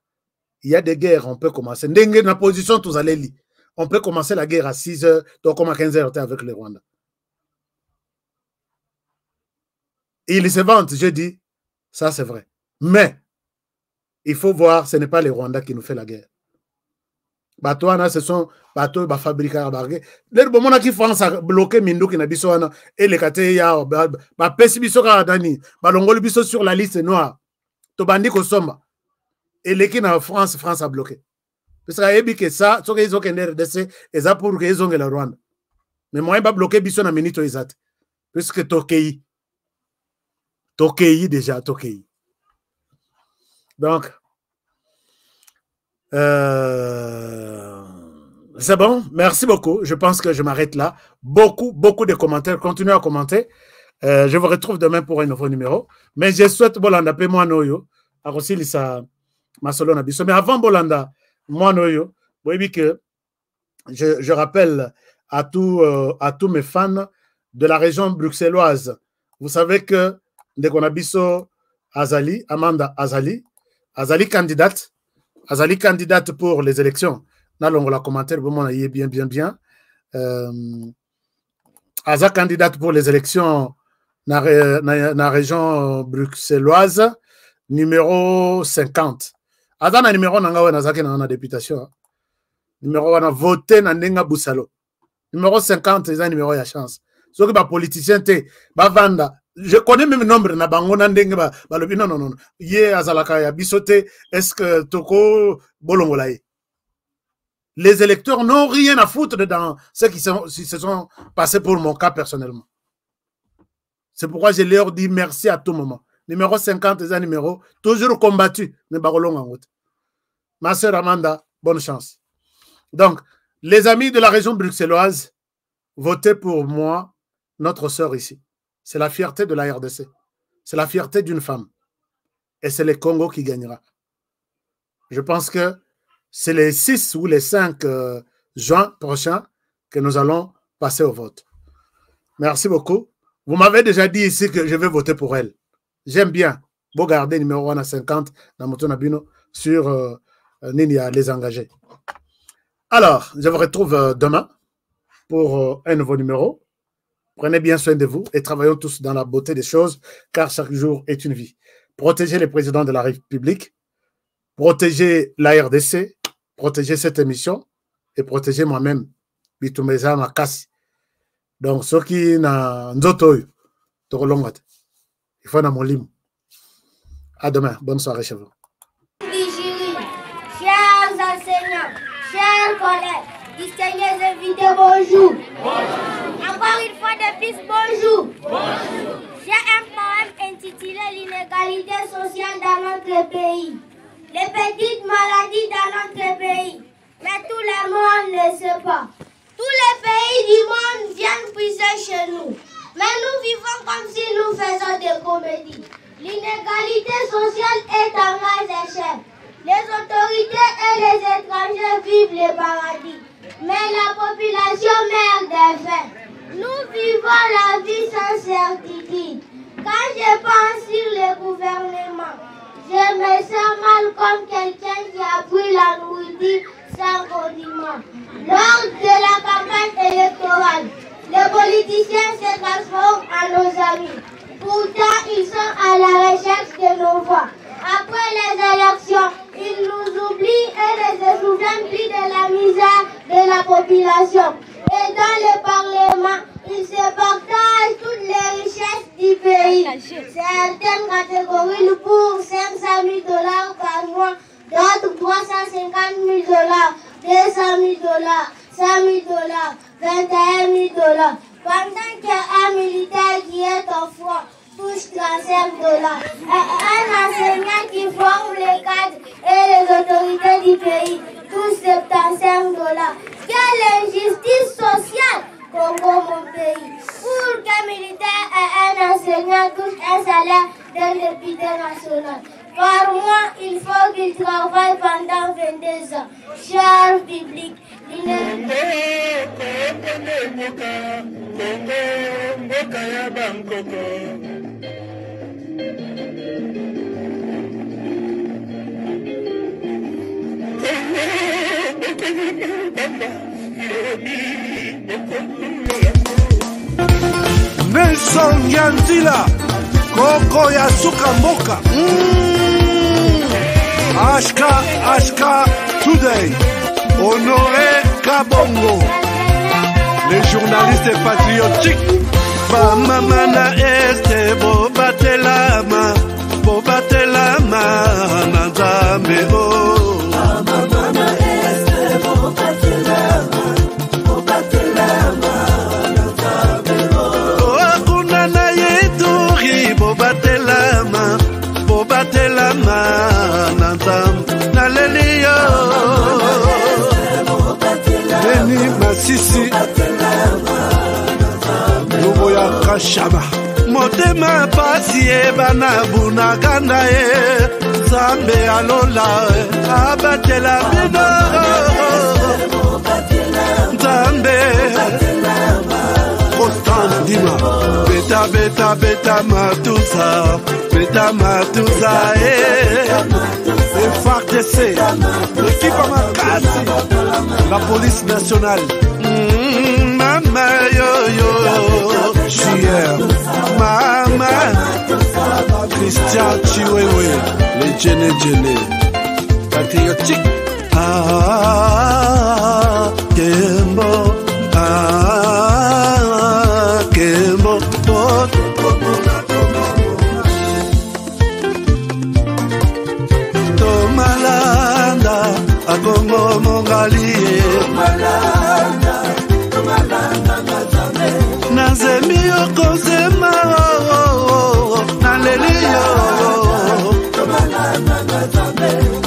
il y a des guerres, on peut commencer. Dans la position, tous allez lire. On peut commencer la guerre à 6 h, donc comme à 15 h avec le Rwanda. Et ils se vantent, je dis, ça c'est vrai. Mais, il faut voir, ce n'est pas les Rwandais qui nous fait la guerre. Batouana, ce sont bateaux qui fabriquent à barguer. Les moments qui France a bloqué Mindou qui n'a pas et les Kateya, Pessibiso Dani, Balongoli Biso sur la liste noire. Tobandi Kosomba. Et l'équipe en France, France a bloqué. Parce que ça, ce qu'ils ont qu'un RDC, et ça pour qu'ils ont le Rwanda. Mais moi, je vais bloquer Biso na minito Isat. Puisque Tokei déjà, Tokei. Donc, c'est bon, merci beaucoup. Je pense que je m'arrête là. Beaucoup de commentaires. Continuez à commenter. Je vous retrouve demain pour un nouveau numéro. Mais je souhaite Bolanda, moi Noyo. A aussi, ça m'a solo na biso. Mais avant Bolanda, moi Noyo, vous voyez que je rappelle à tous mes fans de la région bruxelloise. Vous savez que dès qu'on a biso Azali, Amanda Azali candidate pour les élections. Nalongo la commentaire, bon, bien. Aza candidate pour les élections dans la région bruxelloise, numéro 50. Aza na numéro nanga nazaki na députation. Numéro wana voté na ndenga Boussalo. Numéro 50, c'est un numéro ya chance. Ce qui est politicien, ba vanda. Je connais même le nombre na bango na ndenge ba lobi non. Yé azalaka ya bisote, est-ce que toko bolongolaye. Les électeurs n'ont rien à foutre dans ce qui se sont passés pour mon cas personnellement. C'est pourquoi je leur dis merci à tout moment. Numéro 50 est un numéro toujours combattu. Ma sœur Amanda, bonne chance. Donc, les amis de la région bruxelloise, votez pour moi, notre sœur ici. C'est la fierté de la RDC. C'est la fierté d'une femme. Et c'est le Congo qui gagnera. Je pense que c'est les 6 ou les 5 juin prochains que nous allons passer au vote. Merci beaucoup. Vous m'avez déjà dit ici que je vais voter pour elle. J'aime bien. Vous gardez numéro 1 à 50 dans mon tonabino sur Ninia les engagés. Alors, je vous retrouve demain pour un nouveau numéro. Prenez bien soin de vous et travaillons tous dans la beauté des choses, car chaque jour est une vie. Protégez les présidents de la République, protégez la RDC, protégez cette émission et protégez moi-même. Bitumeza Makasi. Donc, ceux qui n'ont nzotoy, il faut na molim. À demain. Bonne soirée chez vous. Chers enseignants, chers collègues, distingués invités, bonjour. Encore une fois de plus, bonjour. J'ai un poème intitulé L'inégalité sociale dans notre pays. Les petites maladies dans notre pays. Mais tout le monde ne sait pas. Tous les pays du monde viennent puiser chez nous. Mais nous vivons comme si nous faisions des comédies. L'inégalité sociale est en grande échelle. Les autorités et les étrangers vivent les paradis. Mais la population meurt de faim. Nous vivons la vie sans certitude. Quand je pense sur le gouvernement, je me sens mal comme quelqu'un qui a pris la nourriture sans condiment. Lors de la campagne électorale, les politiciens se transforment en nos amis. Pourtant, ils sont à la recherche de nos voix. Après les élections, ils nous oublient et ne se souviennent plus de la misère de la population. Et dans le Parlement, ils se partagent toutes les richesses du pays. Certaines catégories pour 500 000 $ par mois, d'autres 350 000 $, 200 000 $, 100 000 $, 21 000 $. Pendant qu'un militaire qui est au front touche 35 $. Un enseignant qui forme les cadres et les autorités du pays touche 75 $. Quelle injustice enseignants touchent un salaire dans le budget national. Par mois, il faut qu'ils travaillent pendant 22 ans. Cher public, Nelson Yanzila, Koko Yasuka Moka. Ashka Today, Honoré Kabongo, les journalistes patriotiques. Bamamana este bobatelama nanzambe o. Bamamana este bobatelama nanzambe o. Akuna na yeturi bobatelama nanzambe naleliyo. Beni Masisi Luboya Kashama Motema pasi bana bunaganda Zambe alola abatela bino Zambe Constant Dima Beta matusa FARDC l'équipe à Makassi la police nationale Mama yo Chier Mama Christian Chiwewe les Djene patriotique Kembo Tomalanda Akongo Mongalie Nazemi Okozema Naleliyo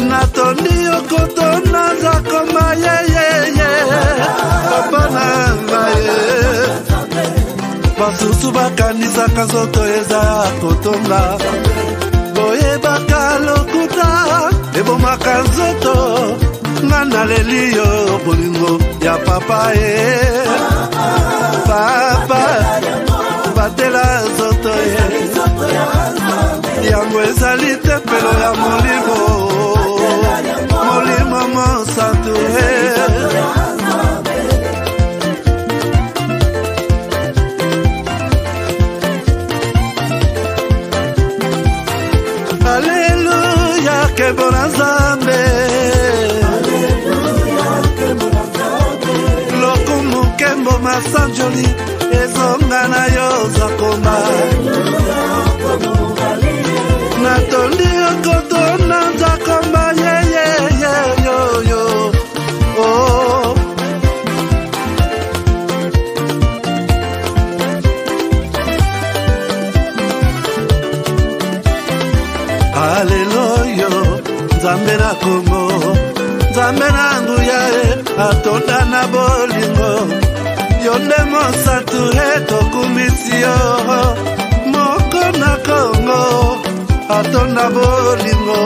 Natoni Okotona Zakoma Papa Nangaye Basusu bakanisa kazoto eza kotonga Boye bakalokuta Ebo makazoto Nana leliyo bolingo ya papa Papa Batela zoto Yango ezali tepelo ya molimo Molimo monsanto Alléluia, que bon ensemble. Lokumu kembo masanjoli, ezonga na yo zakoma. Natondi okoto na zakoma, yo. Oh. Alléluia, Nzambe na Kongo, Nzambe na nguya atonda na bolingo, yonde mosatu tokumisio, moko na Kongo, atonda bolingo,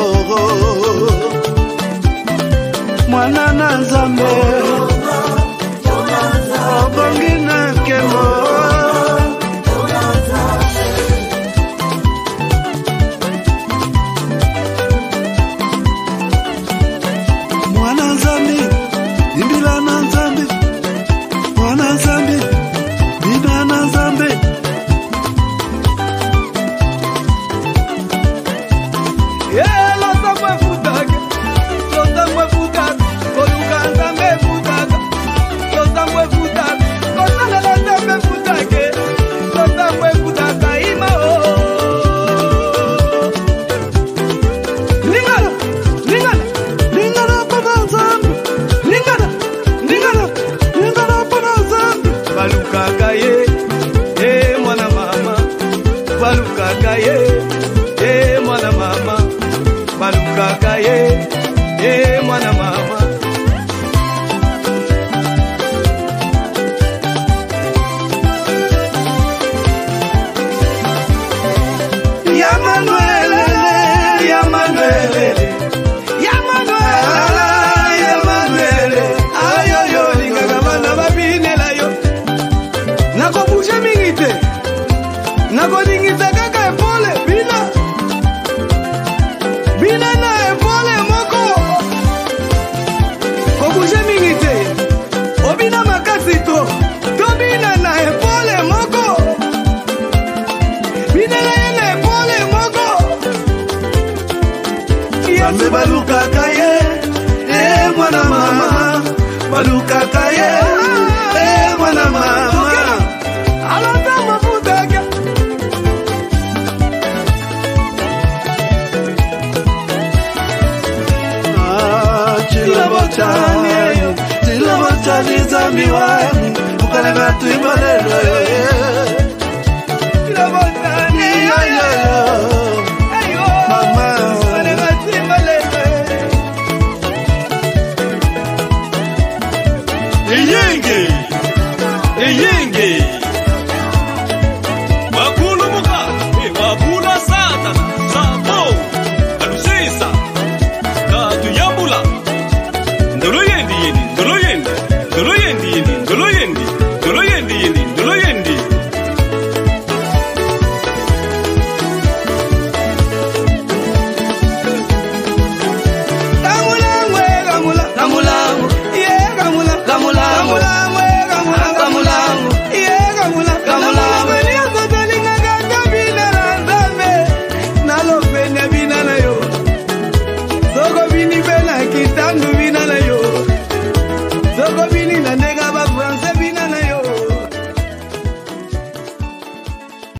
mwana na Nzambe, obongi na kemo. Mwana mama Baluka kaye, mwana mama. Baluka kaye, mwana mama. Alonda mafutaka. Chila botani zambi wani. Ukale batu ibalele. Chila botani.